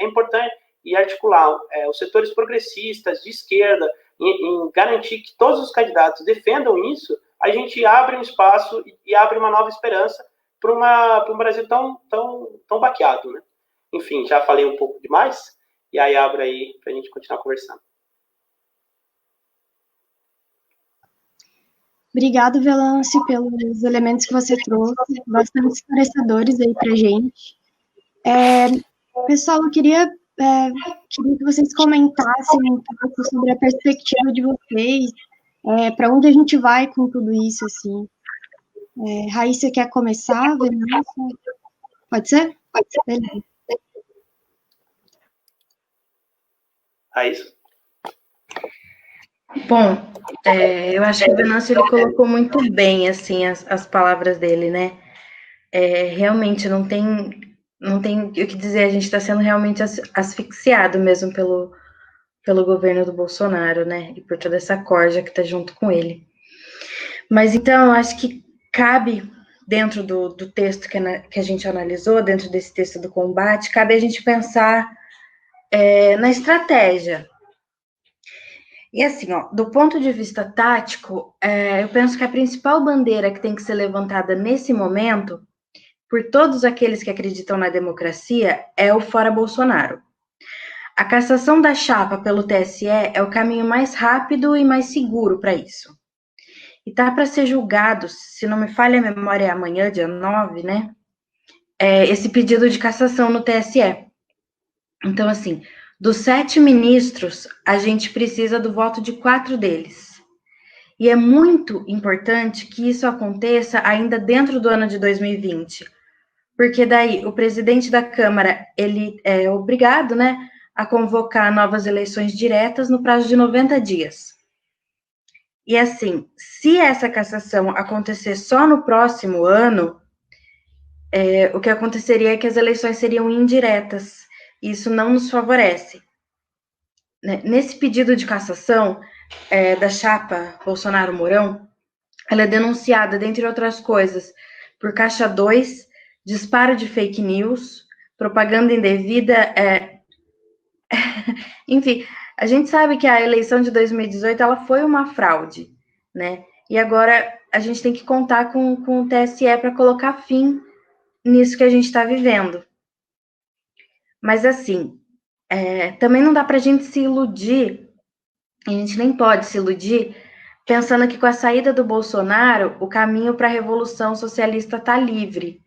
é importante, e articular os setores progressistas, de esquerda, em garantir que todos os candidatos defendam isso, a gente abre um espaço e abre uma nova esperança para um Brasil tão baqueado, né? Enfim, já falei um pouco demais, e aí abro aí para a gente continuar conversando. Obrigado, Velance, pelos elementos que você trouxe, bastante esclarecedores aí para a gente. Pessoal, eu queria que vocês comentassem um pouco sobre a perspectiva de vocês, para onde a gente vai com tudo isso, assim. Raíssa, quer começar? Velance? Pode ser? Pode ser. Beleza. Raíssa? Bom, eu acho que o Venâncio ele colocou muito bem assim as palavras dele, né? Realmente não tem o que dizer, a gente está sendo realmente asfixiado mesmo pelo governo do Bolsonaro, né? E por toda essa corja que está junto com ele. Mas então, eu acho que cabe, dentro do texto que a gente analisou, dentro desse texto do combate, cabe a gente pensar na estratégia. E assim, do ponto de vista tático, eu penso que a principal bandeira que tem que ser levantada nesse momento, por todos aqueles que acreditam na democracia, é o fora Bolsonaro. A cassação da chapa pelo TSE é o caminho mais rápido e mais seguro para isso. E está para ser julgado, se não me falha a memória, amanhã, dia 9, né? Esse pedido de cassação no TSE. Então, assim, dos 7 ministros, a gente precisa do voto de 4 deles. E é muito importante que isso aconteça ainda dentro do ano de 2020. Porque daí o presidente da Câmara, ele é obrigado, né, a convocar novas eleições diretas no prazo de 90 dias. E assim, se essa cassação acontecer só no próximo ano, o que aconteceria é que as eleições seriam indiretas. Isso não nos favorece. Nesse pedido de cassação da chapa Bolsonaro-Mourão, ela é denunciada, dentre outras coisas, por Caixa 2, disparo de fake news, propaganda indevida, enfim, a gente sabe que a eleição de 2018 ela foi uma fraude, né? E agora a gente tem que contar com o TSE para colocar fim nisso que a gente está vivendo. Mas assim, também não dá para a gente se iludir, a gente nem pode se iludir, pensando que com a saída do Bolsonaro, o caminho para a Revolução Socialista está livre.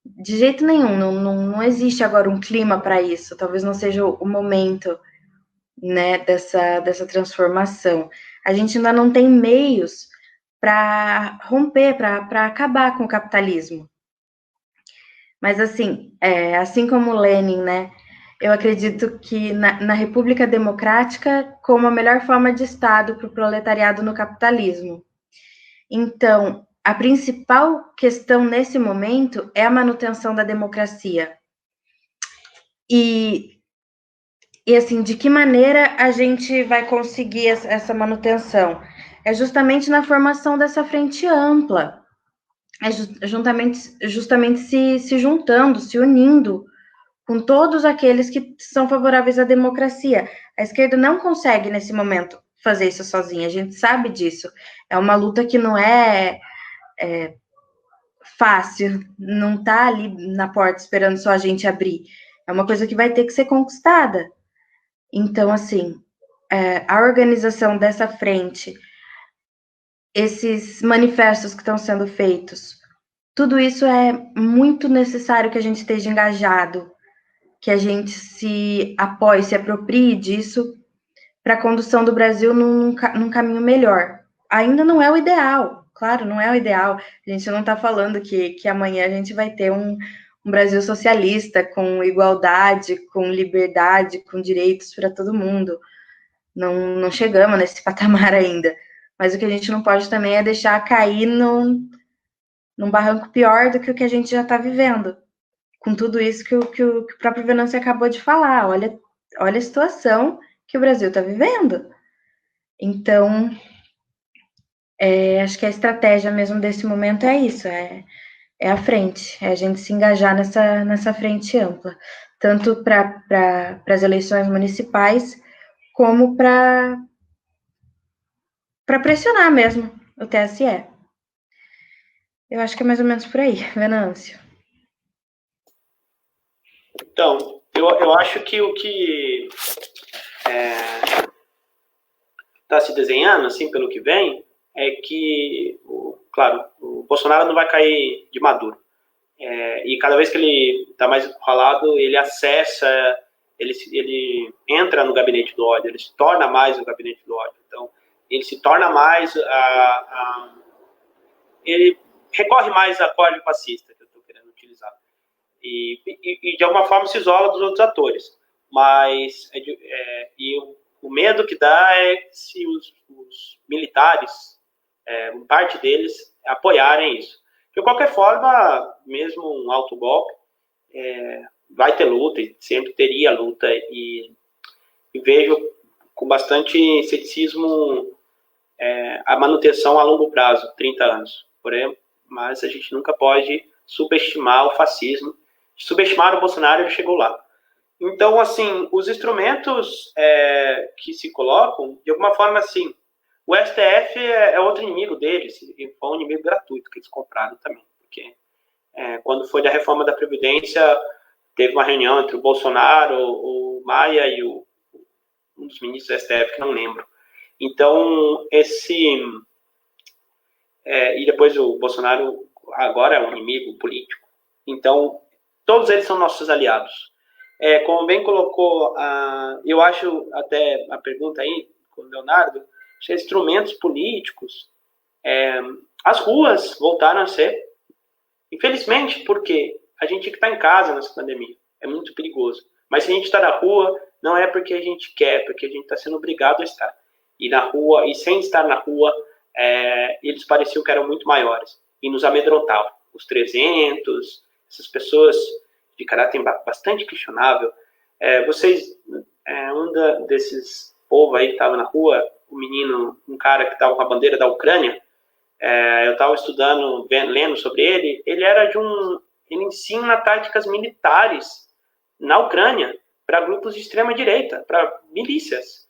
De jeito nenhum, não existe agora um clima para isso, talvez não seja o momento, né, dessa transformação. A gente ainda não tem meios para romper, para acabar com o capitalismo. Mas, assim, assim como Lenin, né, eu acredito que na República Democrática como a melhor forma de Estado para o proletariado no capitalismo. Então, a principal questão nesse momento é a manutenção da democracia. E assim, de que maneira a gente vai conseguir essa manutenção? É justamente na formação dessa frente ampla, justamente se juntando, se unindo com todos aqueles que são favoráveis à democracia. A esquerda não consegue, nesse momento, fazer isso sozinha, a gente sabe disso. É uma luta que não é fácil, não está ali na porta esperando só a gente abrir. É uma coisa que vai ter que ser conquistada. Então, assim, a organização dessa frente, esses manifestos que estão sendo feitos, tudo isso é muito necessário que a gente esteja engajado, que a gente se apoie, se aproprie disso para a condução do Brasil num caminho melhor. Ainda não é o ideal, claro, não é o ideal. A gente não está falando que amanhã a gente vai ter um Brasil socialista, com igualdade, com liberdade, com direitos para todo mundo. Não chegamos nesse patamar ainda. Mas o que a gente não pode também é deixar cair num barranco pior do que o que a gente já está vivendo. Com tudo isso que o próprio Venâncio acabou de falar. Olha a situação que o Brasil está vivendo. Então, acho que a estratégia mesmo desse momento é isso, é a frente, é a gente se engajar nessa frente ampla, tanto para as eleições municipais, como para pressionar mesmo o TSE. Eu acho que é mais ou menos por aí, Venâncio. Então, eu acho que o que está se desenhando, assim, pelo que vem, é que, claro, o Bolsonaro não vai cair de maduro. E cada vez que ele está mais encurralado, ele acessa, ele entra no gabinete do ódio, ele se torna mais o gabinete do ódio. Então, ele se torna mais ele recorre mais à código fascista que eu estou querendo utilizar. E de alguma forma se isola dos outros atores. Mas o medo que dá é se os militares, parte deles, apoiarem isso. De qualquer forma, mesmo um autogolpe, vai ter luta, e sempre teria luta, e vejo com bastante ceticismo a manutenção a longo prazo, 30 anos. Porém, mas a gente nunca pode subestimar o fascismo. Subestimar o Bolsonaro, ele chegou lá. Então, assim, os instrumentos que se colocam, de alguma forma, assim, o STF é outro inimigo deles, e foi um inimigo gratuito que eles compraram também, porque quando foi da reforma da Previdência, teve uma reunião entre o Bolsonaro, o Maia e um dos ministros do STF, que não lembro. Então, e depois o Bolsonaro agora é um inimigo político. Então, todos eles são nossos aliados. Como bem colocou, eu acho até a pergunta aí com o Leonardo, instrumentos políticos, as ruas voltaram a ser, infelizmente, porque a gente que está em casa nessa pandemia, é muito perigoso. Mas se a gente está na rua, não é porque a gente quer, porque a gente está sendo obrigado a estar. E na rua, e sem estar na rua, eles pareciam que eram muito maiores e nos amedrontavam. Os 300, essas pessoas de caráter bastante questionável. Desses povo aí que estava na rua, um cara que estava com a bandeira da Ucrânia, eu estava estudando, lendo sobre ele, ele ensina táticas militares na Ucrânia para grupos de extrema direita, para milícias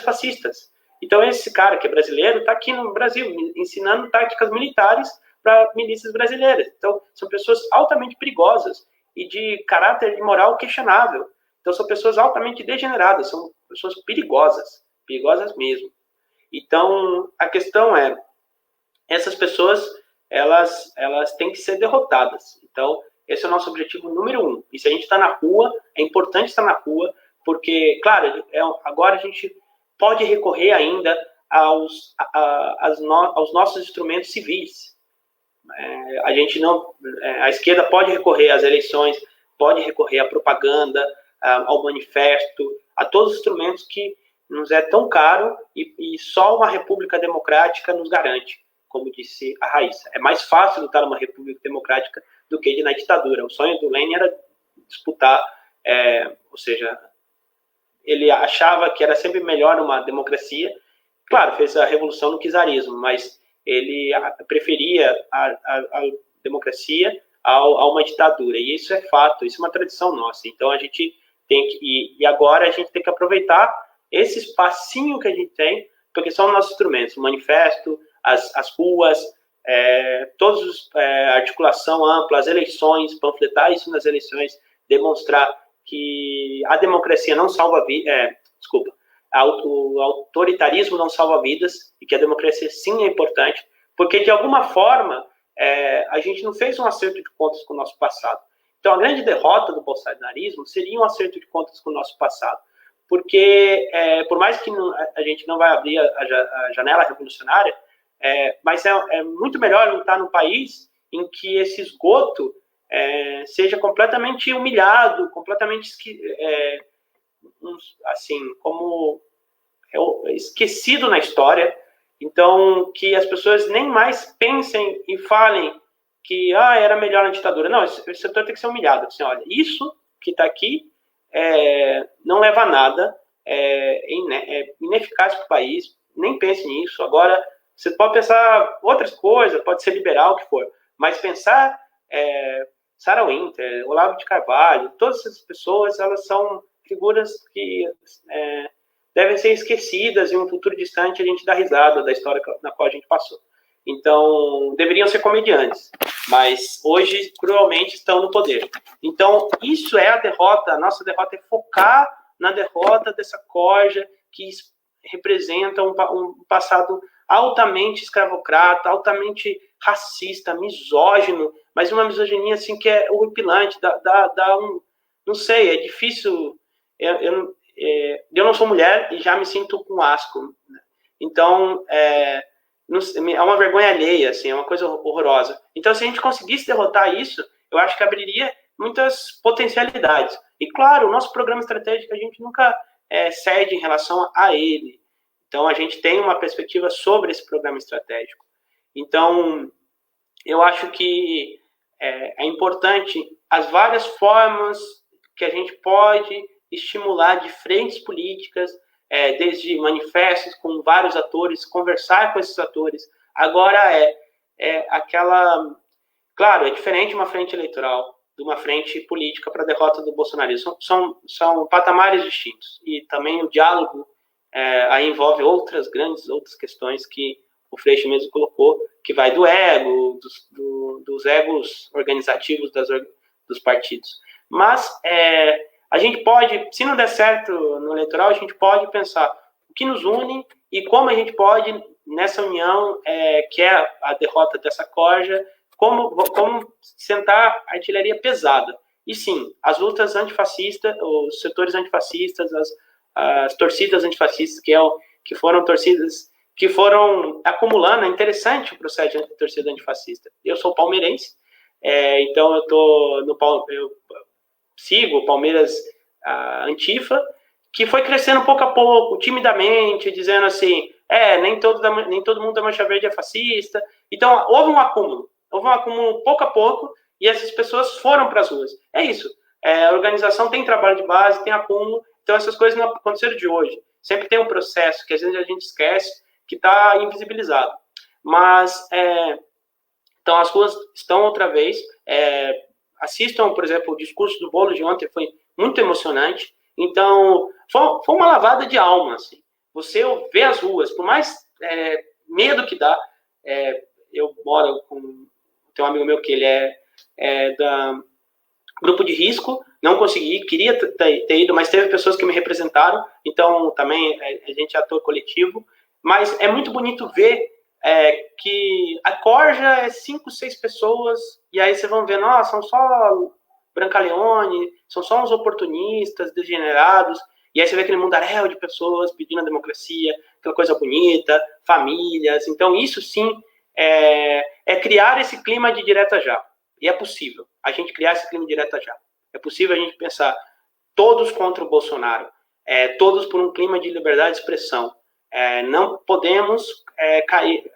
fascistas. Então esse cara que é brasileiro está aqui no Brasil ensinando táticas militares para milícias brasileiras. Então são pessoas altamente perigosas e de caráter e moral questionável. Então são pessoas altamente degeneradas, são pessoas perigosas mesmo. Então a questão é, essas pessoas, elas têm que ser derrotadas. Então esse é o nosso objetivo número 1. E se a gente está na rua, é importante estar na rua, porque, claro, agora a gente pode recorrer ainda aos nossos instrumentos civis. a gente não, a esquerda pode recorrer às eleições, pode recorrer à propaganda, ao manifesto, a todos os instrumentos que nos é tão caro e só uma república democrática nos garante, como disse a Raíssa. É mais fácil lutar numa república democrática do que na ditadura. O sonho do Lenin era disputar, ou seja, ele achava que era sempre melhor uma democracia. Claro, fez a revolução no czarismo, mas ele preferia a democracia a uma ditadura. E isso é fato, isso é uma tradição nossa. Então a gente tem que, e agora a gente tem que aproveitar esse espacinho que a gente tem, porque são nossos instrumentos, o manifesto, as ruas, todos articulação ampla, as eleições, panfletar isso nas eleições, demonstrar que a democracia não salva vidas, o autoritarismo não salva vidas, e que a democracia sim é importante, porque de alguma forma a gente não fez um acerto de contas com o nosso passado. Então a grande derrota do bolsonarismo seria um acerto de contas com o nosso passado, porque por mais que a gente não vai abrir a janela revolucionária, mas é muito melhor lutar num país em que esse esgoto seja completamente humilhado, completamente assim, como esquecido na história. Então, que as pessoas nem mais pensem e falem que era melhor na ditadura. Não, esse setor tem que ser humilhado. Assim, olha, isso que está aqui não leva a nada, é ineficaz para o país, nem pense nisso. Agora, você pode pensar outras coisas, pode ser liberal, o que for, mas pensar Sarah Winter, Olavo de Carvalho, todas essas pessoas, elas são figuras que devem ser esquecidas, e em um futuro distante a gente dá risada da história na qual a gente passou. Então, deveriam ser comediantes, mas hoje, cruelmente, estão no poder. Então, isso é a derrota. A nossa derrota é focar na derrota dessa corja que representa um passado altamente escravocrata, altamente racista, misógino, mas uma misoginia assim que é horripilante, dá não sei, é difícil. Eu não sou mulher e já me sinto com asco, né? Então é uma vergonha alheia, assim, é uma coisa horrorosa. Então, se a gente conseguisse derrotar isso, eu acho que abriria muitas potencialidades. E claro, o nosso programa estratégico a gente nunca cede em relação a ele. Então, a gente tem uma perspectiva sobre esse programa estratégico. Então, eu acho que é importante as várias formas que a gente pode estimular de frentes políticas, desde manifestos com vários atores, conversar com esses atores. Agora aquela... Claro, é diferente uma frente eleitoral de uma frente política para a derrota do bolsonarismo. São patamares distintos. E também o diálogo aí envolve outras questões que o Freixo mesmo colocou, que vai do ego, dos egos organizativos dos partidos. Mas a gente pode, se não der certo no eleitoral, a gente pode pensar o que nos une e como a gente pode, nessa união, que é a derrota dessa corja, como sentar a artilharia pesada. E sim, as lutas antifascistas, os setores antifascistas, as torcidas antifascistas, que foram torcidas, que foram acumulando. É interessante o processo de torcida antifascista. Eu sou palmeirense, então eu sigo o Palmeiras Antifa, que foi crescendo pouco a pouco, timidamente, dizendo assim, nem todo mundo da Mancha Verde é fascista. Então, houve um acúmulo pouco a pouco, e essas pessoas foram para as ruas. É isso. A organização tem trabalho de base, tem acúmulo, então essas coisas não aconteceram de hoje. Sempre tem um processo que às vezes a gente esquece, que está invisibilizado. Mas, então, as ruas estão outra vez. Assistam, por exemplo, o discurso do Boulos de ontem, foi muito emocionante. Então, foi uma lavada de alma, assim. Você vê as ruas, por mais medo que dá. Eu moro tem um amigo meu que ele é da grupo de risco, não consegui, queria ter ido, mas teve pessoas que me representaram, então também a gente é ator coletivo, mas é muito bonito ver que a corja é 5, 6 pessoas, e aí vocês vão ver, nossa, são só Brancaleone, são só uns oportunistas, degenerados, e aí você vê aquele mundaréu de pessoas pedindo a democracia, aquela coisa bonita, famílias. Então isso sim é criar esse clima de direta já. E é possível a gente criar esse clima de direta já. É possível a gente pensar todos contra o Bolsonaro, todos por um clima de liberdade de expressão. Não podemos cair.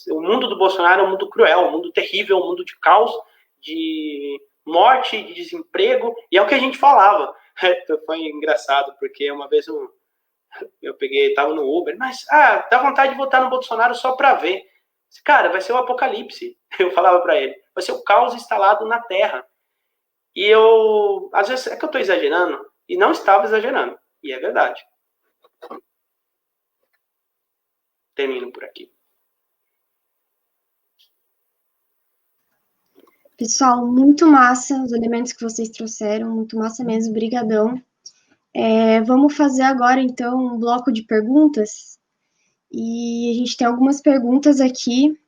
O mundo do Bolsonaro é um mundo cruel, um mundo terrível, um mundo de caos, de morte, de desemprego, e é o que a gente falava. Foi engraçado, porque uma vez eu estava no Uber, mas dá vontade de votar no Bolsonaro só para ver. Cara, vai ser o apocalipse, eu falava para ele. Vai ser o caos instalado na Terra. E às vezes, é que eu estou exagerando, e não estava exagerando, e é verdade. Termino por aqui. Pessoal, muito massa os elementos que vocês trouxeram, muito massa mesmo, brigadão. Vamos fazer agora, então, um bloco de perguntas. E a gente tem algumas perguntas aqui.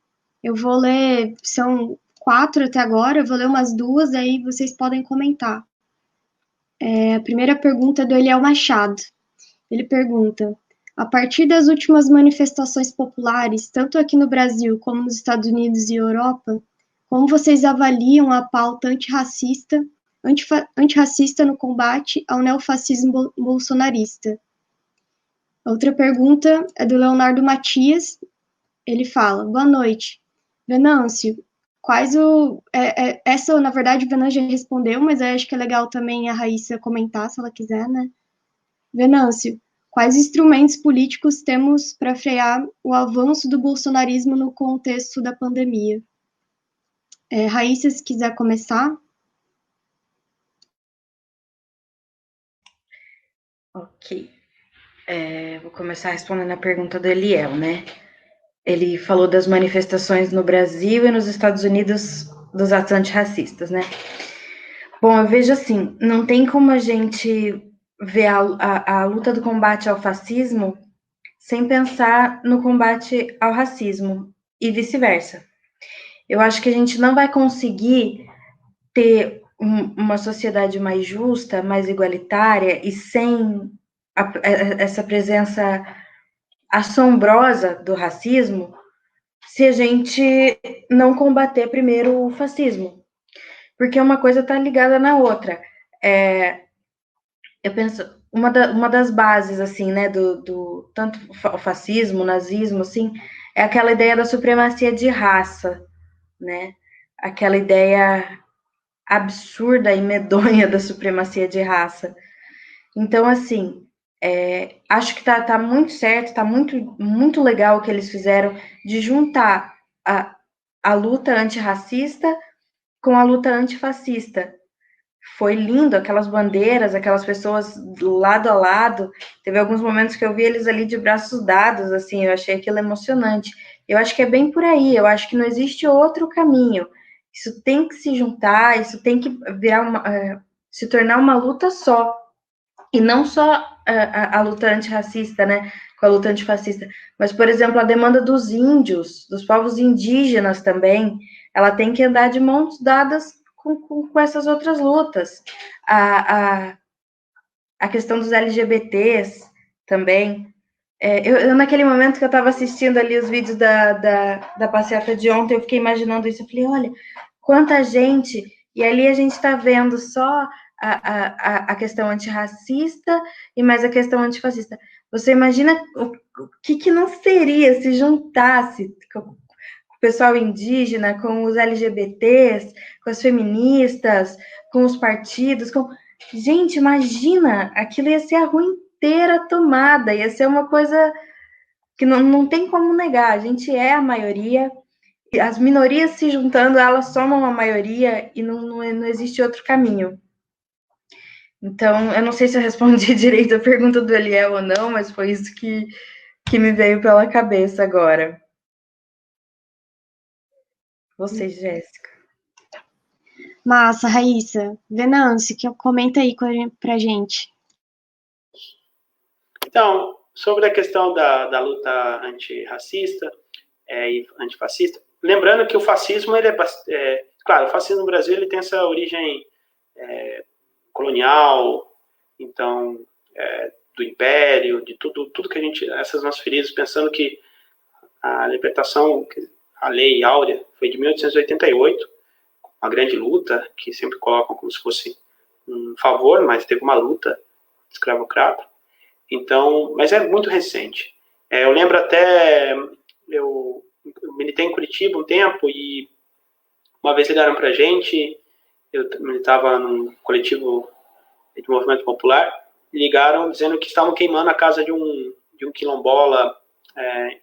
Eu vou ler, são 4 até agora, eu vou ler umas 2, aí vocês podem comentar. A primeira pergunta é do Eliel Machado. Ele pergunta: a partir das últimas manifestações populares, tanto aqui no Brasil como nos Estados Unidos e Europa, como vocês avaliam a pauta antirracista no combate ao neofascismo bolsonarista? A outra pergunta é do Leonardo Matias. Ele fala: boa noite. Venâncio, essa, na verdade, o Venan já respondeu, mas eu acho que é legal também a Raíssa comentar, se ela quiser, né? Venâncio, quais instrumentos políticos temos para frear o avanço do bolsonarismo no contexto da pandemia? Raíssa, se quiser começar. Ok. Vou começar respondendo a pergunta do Eliel, né? Ele falou das manifestações no Brasil e nos Estados Unidos dos atos antirracistas, né? Bom, eu vejo assim, não tem como a gente ver a luta do combate ao fascismo sem pensar no combate ao racismo e vice-versa. Eu acho que a gente não vai conseguir ter uma sociedade mais justa, mais igualitária e sem essa presença assombrosa do racismo se a gente não combater primeiro o fascismo. Porque uma coisa está ligada na outra. Eu penso, uma das bases, assim, né, do tanto o fascismo, o nazismo, assim, é aquela ideia da supremacia de raça, né? Aquela ideia absurda e medonha da supremacia de raça. Então, assim, acho que tá muito certo, tá muito legal o que eles fizeram de juntar a luta antirracista com a luta antifascista. Foi lindo, aquelas bandeiras, aquelas pessoas lado a lado. Teve alguns momentos que eu vi eles ali de braços dados, assim, eu achei aquilo emocionante. Eu acho que é bem por aí, eu acho que não existe outro caminho. Isso tem que se juntar, isso tem que virar se tornar uma luta só. E não só a luta antirracista, né, com a luta antifascista, mas, por exemplo, a demanda dos índios, dos povos indígenas também, ela tem que andar de mãos dadas com essas outras lutas. A questão dos LGBTs também. Eu, naquele momento que eu estava assistindo ali os vídeos da passeata de ontem, eu fiquei imaginando isso, eu falei, olha, quanta gente, e ali a gente está vendo só a questão antirracista e mais a questão antifascista. Você imagina o que não seria se juntasse com o pessoal indígena, com os LGBTs, com as feministas, com os partidos, Gente, imagina, aquilo ia ser a rua inteira tomada, ia ser uma coisa que não tem como negar, a gente é a maioria, as minorias se juntando, elas somam a maioria e não existe outro caminho. Então, eu não sei se eu respondi direito a pergunta do Eliel ou não, mas foi isso que me veio pela cabeça agora. Você, Jéssica. Massa, Raíssa. Venâncio, comenta aí pra gente. Então, sobre a questão da luta antirracista e antifascista, lembrando que o fascismo, claro, o fascismo no Brasil ele tem essa origem colonial, então, do império, de tudo que a gente, essas nossas feridas, pensando que a libertação, a Lei Áurea foi de 1888, uma grande luta, que sempre colocam como se fosse um favor, mas teve uma luta escravocrata. Então, mas é muito recente. Eu lembro até, eu militei em Curitiba um tempo e uma vez ligaram para a gente, eu militava num coletivo de movimento popular, ligaram dizendo que estavam queimando a casa de um quilombola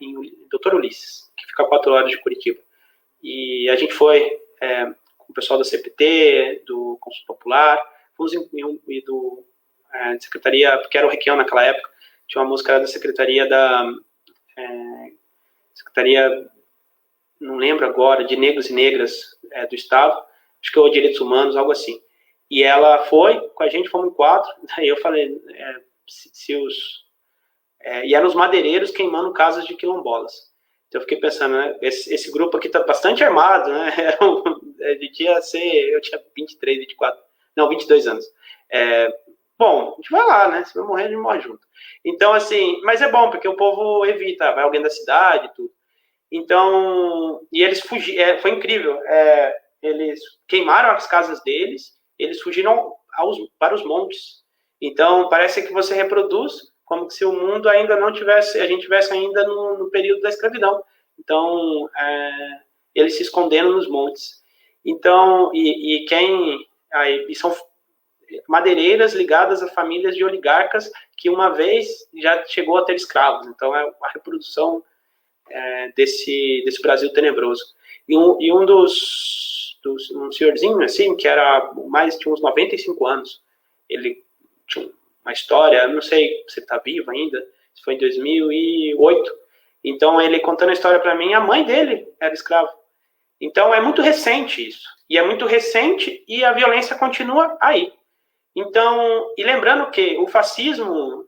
em Doutor Ulisses, que fica a 4 horas de Curitiba. E a gente foi com o pessoal da CPT, do Consulado Popular, fomos e do Secretaria, porque era o Requião naquela época, tinha uma música da Secretaria Secretaria, não lembro agora, de Negros e Negras do Estado, acho que é o Direitos Humanos, algo assim. E ela foi com a gente, fomos em 4, daí eu falei, e eram os madeireiros queimando casas de quilombolas. Então eu fiquei pensando, né, esse grupo aqui está bastante armado, né, eu tinha 23, 24, não, 22 anos. Bom, a gente vai lá, né, se vai morrer, a gente morre junto. Então, assim, mas é bom, porque o povo evita, vai alguém da cidade e tudo. Então, e eles fugiram, foi incrível, eles queimaram as casas deles, eles fugiram para os montes. Então, parece que você reproduz como se o mundo ainda não tivesse, a gente tivesse ainda no período da escravidão. Então, eles se esconderam nos montes. Então, e são madeireiras ligadas a famílias de oligarcas que uma vez já chegou a ter escravos. Então, é uma reprodução desse Brasil tenebroso. E um um senhorzinho, assim, que tinha uns 95 anos, ele tinha uma história, não sei se ele está vivo ainda, isso foi em 2008, então ele contando a história para mim, a mãe dele era escrava. Então é muito recente isso, e é muito recente e a violência continua aí. Então, e lembrando que o fascismo,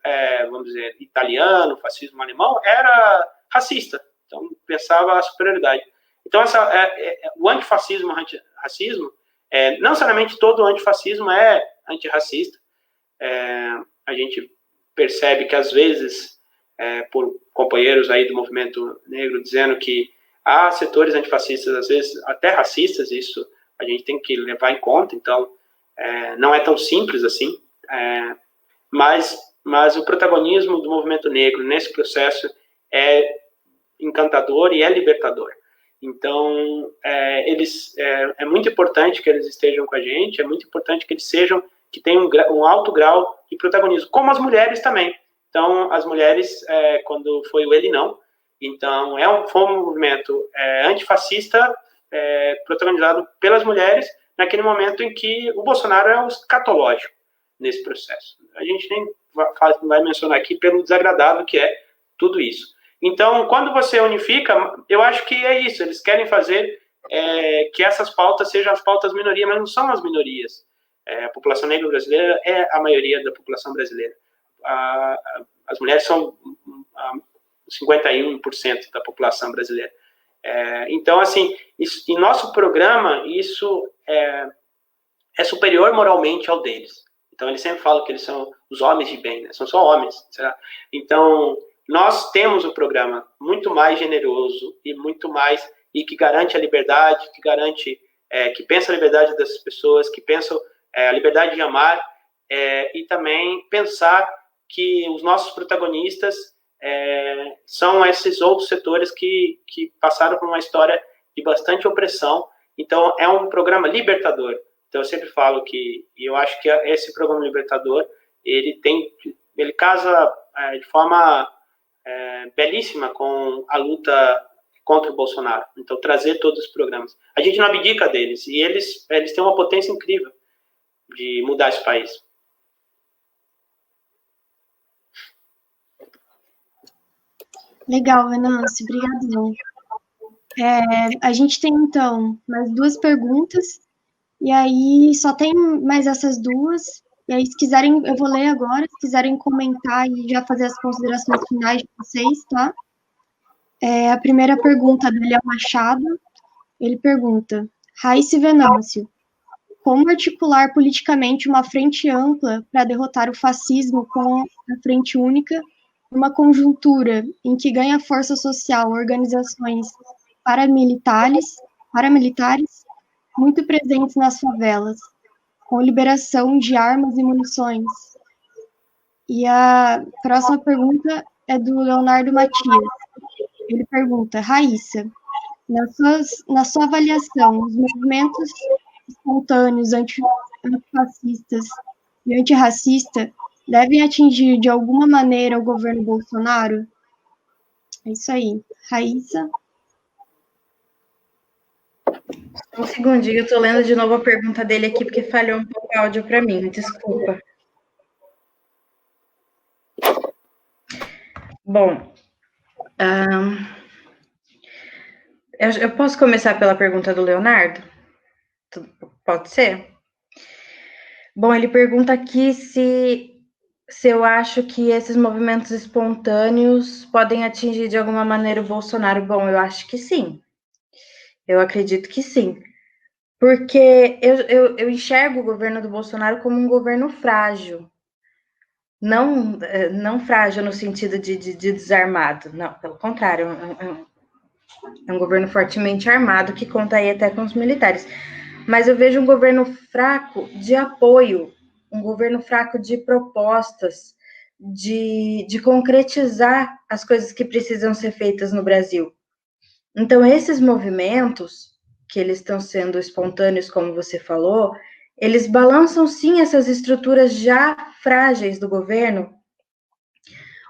vamos dizer, italiano, o fascismo alemão, era racista, então pensava a superioridade. Então, o antifascismo, racismo, não necessariamente todo antifascismo é antirracista. A gente percebe que, às vezes, por companheiros aí do movimento negro, dizendo que há setores antifascistas, às vezes até racistas, isso a gente tem que levar em conta, então, não é tão simples assim, mas o protagonismo do movimento negro nesse processo é encantador e é libertador. Então, é muito importante que eles estejam com a gente, é muito importante que eles que tenham um alto grau de protagonismo, como as mulheres também. Então, as mulheres, quando foi o Ele Não, então, foi um movimento antifascista protagonizado pelas mulheres, naquele momento em que o Bolsonaro é o escatológico nesse processo. A gente nem vai mencionar aqui pelo desagradável que é tudo isso. Então, quando você unifica, eu acho que é isso, eles querem fazer que essas pautas sejam as pautas minoria, mas não são as minorias. A população negra brasileira é a maioria da população brasileira. As mulheres são 51% da população brasileira. Então, assim, em nosso programa, isso é superior moralmente ao deles. Então, eles sempre falam que eles são os homens de bem, né? São só homens. Será? Então, nós temos um programa muito mais generoso e muito mais, e que garante a liberdade, que pensa a liberdade das pessoas, que pensa a liberdade de amar, e também pensar que os nossos protagonistas são esses outros setores que passaram por uma história de bastante opressão. Então, é um programa libertador. Então, eu sempre falo e eu acho que esse programa libertador, ele casa de forma belíssima com a luta contra o Bolsonaro. Então, trazer todos os programas. A gente não abdica deles, e eles têm uma potência incrível de mudar esse país. Legal, Venâncio, obrigadão. A gente tem, então, mais 2 perguntas, e aí só tem mais essas 2, e aí se quiserem, eu vou ler agora, se quiserem comentar e já fazer as considerações finais de vocês, tá? A primeira pergunta dele é o Machado, ele pergunta: Raíssa e Venâncio, como articular politicamente uma frente ampla para derrotar o fascismo com a frente única, numa conjuntura em que ganha força social organizações paramilitares muito presentes nas favelas, com liberação de armas e munições. E a próxima pergunta é do Leonardo Matias. Ele pergunta: Raíssa, na sua avaliação, os movimentos espontâneos antifascistas e antirracistas devem atingir de alguma maneira o governo Bolsonaro? É isso aí. Raíssa? Um segundinho, eu tô lendo de novo a pergunta dele aqui, porque falhou um pouco o áudio para mim, desculpa. Bom, eu posso começar pela pergunta do Leonardo? Pode ser? Bom, ele pergunta aqui se eu acho que esses movimentos espontâneos podem atingir de alguma maneira o Bolsonaro. Bom, eu acho que sim. Eu acredito que sim. Porque eu enxergo o governo do Bolsonaro como um governo frágil. Não frágil no sentido de desarmado. Não, pelo contrário. É um governo fortemente armado, que conta aí até com os militares. Mas eu vejo um governo fraco de apoio, um governo fraco de propostas, de concretizar as coisas que precisam ser feitas no Brasil. Então, esses movimentos, que eles estão sendo espontâneos, como você falou, eles balançam, sim, essas estruturas já frágeis do governo,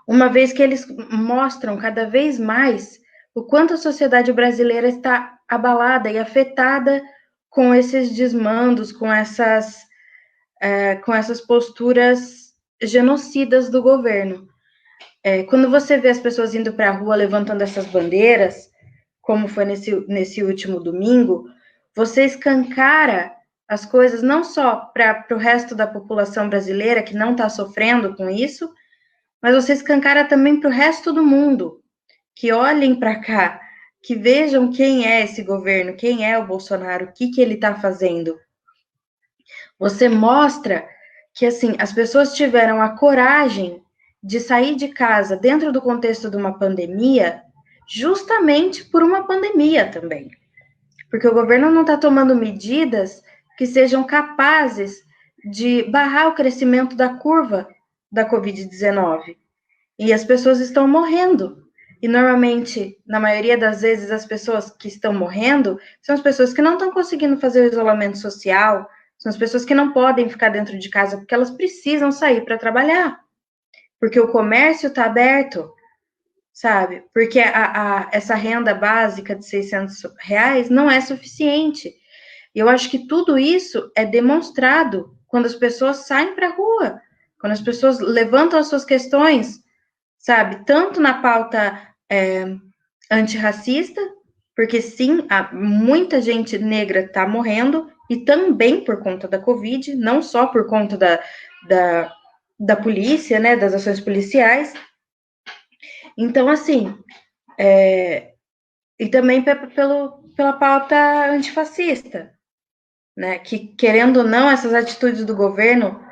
uma vez que eles mostram cada vez mais o quanto a sociedade brasileira está abalada e afetada com esses desmandos, com essas posturas genocidas do governo. Quando você vê as pessoas indo para a rua levantando essas bandeiras, como foi nesse último domingo, você escancara as coisas não só para o resto da população brasileira, que não está sofrendo com isso, mas você escancara também para o resto do mundo, que olhem para cá, que vejam quem é esse governo, quem é o Bolsonaro, o que ele está fazendo. Você mostra que, assim, as pessoas tiveram a coragem de sair de casa dentro do contexto de uma pandemia, justamente por uma pandemia também. Porque o governo não está tomando medidas que sejam capazes de barrar o crescimento da curva da Covid-19. E as pessoas estão morrendo. E normalmente, na maioria das vezes, as pessoas que estão morrendo são as pessoas que não estão conseguindo fazer o isolamento social, são as pessoas que não podem ficar dentro de casa porque elas precisam sair para trabalhar. Porque o comércio está aberto, sabe? Porque essa renda básica de R$600 não é suficiente. E eu acho que tudo isso é demonstrado quando as pessoas saem para a rua, quando as pessoas levantam as suas questões, sabe? Tanto na pauta antirracista, porque sim, muita gente negra está morrendo, e também por conta da Covid, não só por conta da polícia, né, das ações policiais. Então, assim, e também pela pauta antifascista, né, que, querendo ou não, essas atitudes do governo,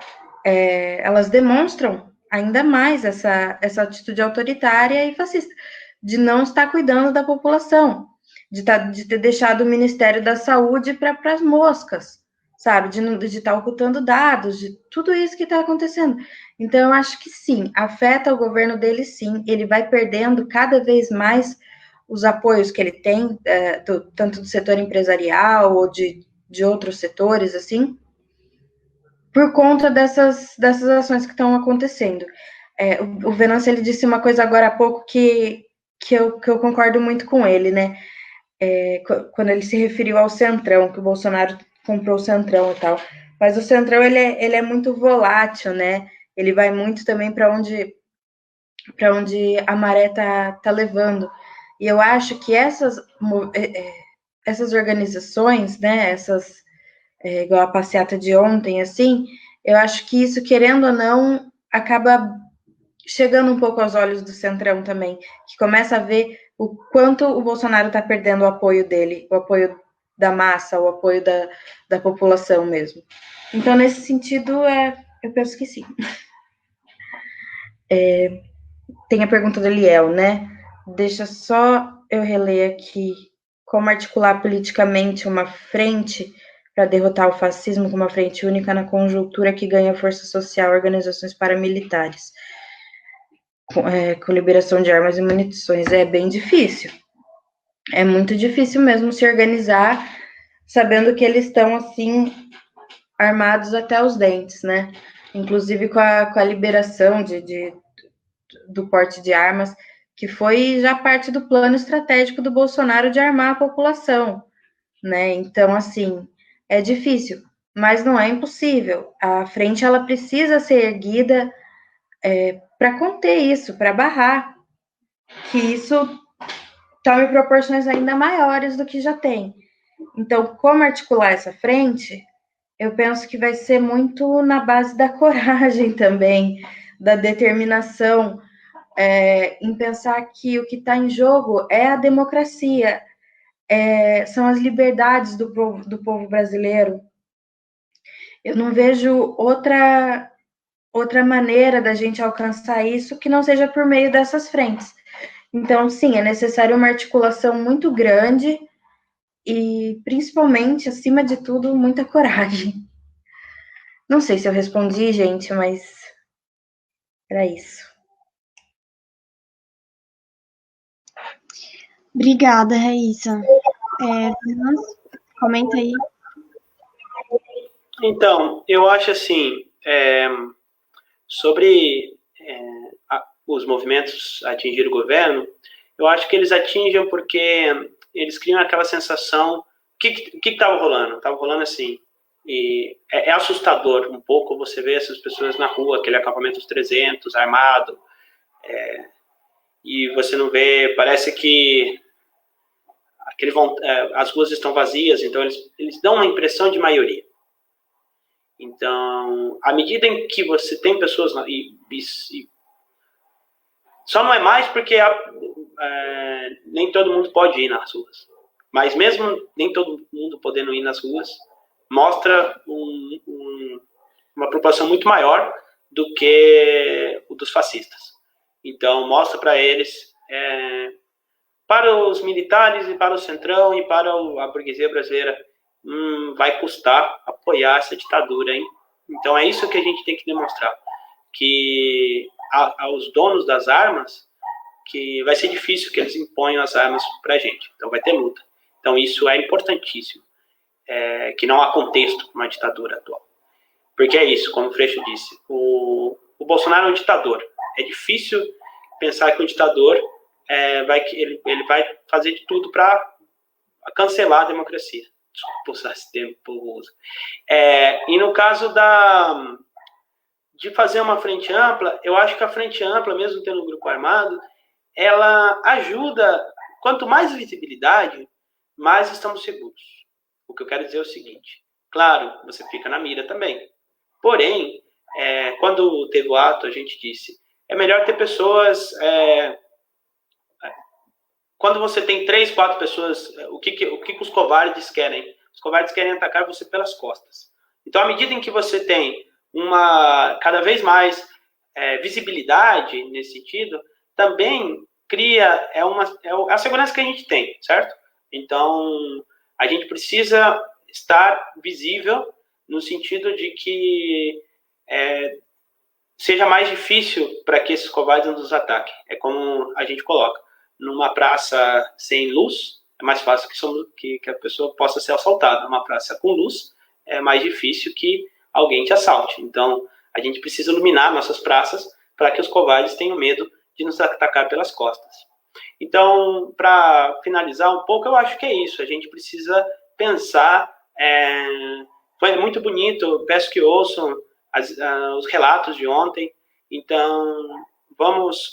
elas demonstram ainda mais essa atitude autoritária e fascista, de não estar cuidando da população, de ter deixado o Ministério da Saúde para as moscas, sabe? De estar ocultando dados, de tudo isso que está acontecendo. Então, eu acho que sim, afeta o governo dele, sim. Ele vai perdendo cada vez mais os apoios que ele tem, tanto do setor empresarial ou de outros setores, assim, por conta dessas ações que estão acontecendo. O Venâncio, ele disse uma coisa agora há pouco que eu concordo muito com ele, né? Quando ele se referiu ao Centrão, que o Bolsonaro comprou o Centrão e tal. Mas o Centrão, ele é muito volátil, né? Ele vai muito também para onde a maré tá levando. E eu acho que essas organizações, né? Igual a passeata de ontem, assim, eu acho que isso, querendo ou não, acaba chegando um pouco aos olhos do Centrão também, que começa a ver o quanto o Bolsonaro está perdendo o apoio dele, o apoio da massa, o apoio da população mesmo. Então, nesse sentido, eu penso que sim. Tem a pergunta do Eliel, né? Deixa só eu reler aqui como articular politicamente uma frente para derrotar o fascismo com uma frente única na conjuntura que ganha força social organizações paramilitares, com liberação de armas e munições. É bem difícil. É muito difícil mesmo se organizar, sabendo que eles estão, assim, armados até os dentes, né? Inclusive com a liberação do porte de armas, que foi já parte do plano estratégico do Bolsonaro de armar a população, né? Então, assim, é difícil, mas não é impossível. A frente, ela precisa ser erguida para conter isso, para barrar que isso tome proporções ainda maiores do que já tem. Então, como articular essa frente, eu penso que vai ser muito na base da coragem também, da determinação, em pensar que o que está em jogo é a democracia, são as liberdades do povo brasileiro. Eu não vejo outra maneira da gente alcançar isso que não seja por meio dessas frentes. Então, sim, é necessário uma articulação muito grande e, principalmente, acima de tudo, muita coragem. Não sei se eu respondi, gente, mas era isso. Obrigada, Raíssa. Comenta aí. Então, eu acho assim, sobre os movimentos atingir o governo, eu acho que eles atingem porque eles criam aquela sensação, o que estava rolando? Estava rolando assim, e é assustador um pouco você ver essas pessoas na rua, aquele acampamento dos 300, armado, e você não vê, parece que as ruas estão vazias, então eles dão uma impressão de maioria. Então, à medida em que você tem pessoas só não é mais porque nem todo mundo pode ir nas ruas. Mas mesmo nem todo mundo podendo ir nas ruas, mostra uma proporção muito maior do que o dos fascistas. Então, mostra para eles, para os militares e para o Centrão e para a burguesia brasileira, vai custar apoiar essa ditadura, hein? Então, é isso que a gente tem que demonstrar. Que aos donos das armas, que vai ser difícil que eles imponham as armas para a gente. Então, vai ter luta. Então, isso é importantíssimo. Que não há contexto para uma ditadura atual. Porque é isso, como o Freixo disse. O Bolsonaro é um ditador. É difícil pensar que o ditador ele vai fazer de tudo para cancelar a democracia. Desculpa usar esse termo que o povo usa. E no caso de fazer uma frente ampla, eu acho que a frente ampla, mesmo tendo um grupo armado, ela ajuda, quanto mais visibilidade, mais estamos seguros. O que eu quero dizer é o seguinte, claro, você fica na mira também. Porém, quando teve o ato, a gente disse, é melhor ter pessoas... quando você tem 3, 4 pessoas, o que os covardes querem? Os covardes querem atacar você pelas costas. Então, à medida em que você tem cada vez mais visibilidade nesse sentido, também cria a segurança que a gente tem, certo? Então, a gente precisa estar visível no sentido de que seja mais difícil para que esses covardes nos ataquem. É como a gente coloca. Numa praça sem luz, é mais fácil que a pessoa possa ser assaltada. Numa praça com luz, é mais difícil que alguém te assalte. Então, a gente precisa iluminar nossas praças para que os covardes tenham medo de nos atacar pelas costas. Então, para finalizar um pouco, eu acho que é isso. A gente precisa pensar... foi muito bonito, peço que ouçam os relatos de ontem. Então,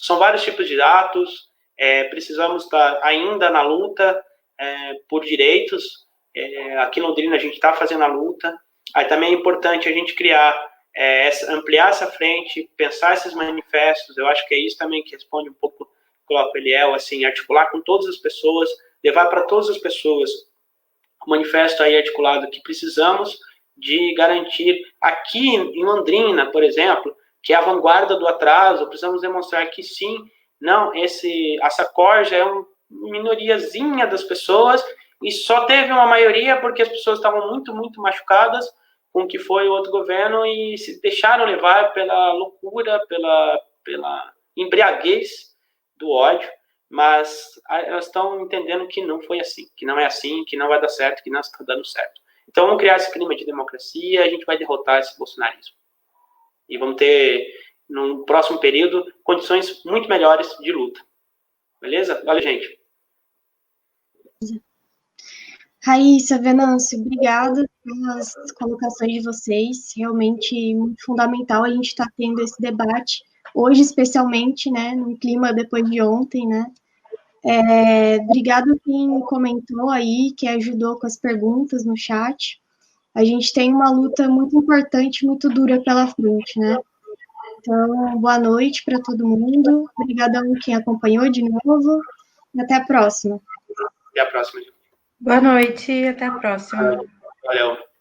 são vários tipos de atos... precisamos estar ainda na luta por direitos. Aqui em Londrina a gente está fazendo a luta. Aí também é importante a gente ampliar essa frente, pensar esses manifestos. Eu acho que é isso também que responde um pouco o Eliel, assim, articular com todas as pessoas, levar para todas as pessoas o manifesto aí articulado que precisamos de garantir aqui em Londrina, por exemplo, que é a vanguarda do atraso. Precisamos demonstrar que sim, não, essa corja é uma minoriazinha das pessoas e só teve uma maioria porque as pessoas estavam muito, muito machucadas com o que foi o outro governo e se deixaram levar pela loucura, pela embriaguez do ódio, mas elas estão entendendo que não foi assim, que não é assim, que não vai dar certo, que não está dando certo. Então vamos criar esse clima de democracia, a gente vai derrotar esse bolsonarismo. E vamos ter, no próximo período, condições muito melhores de luta. Beleza? Valeu, gente. Raíssa, Venâncio, obrigada pelas colocações de vocês. Realmente muito fundamental a gente estar tendo esse debate, hoje especialmente, né, no clima depois de ontem, né. Obrigado quem comentou aí, que ajudou com as perguntas no chat. A gente tem uma luta muito importante, muito dura pela frente, né. Então, boa noite para todo mundo. Obrigadão quem acompanhou de novo. E até a próxima. Até a próxima. Boa noite e até a próxima. Valeu.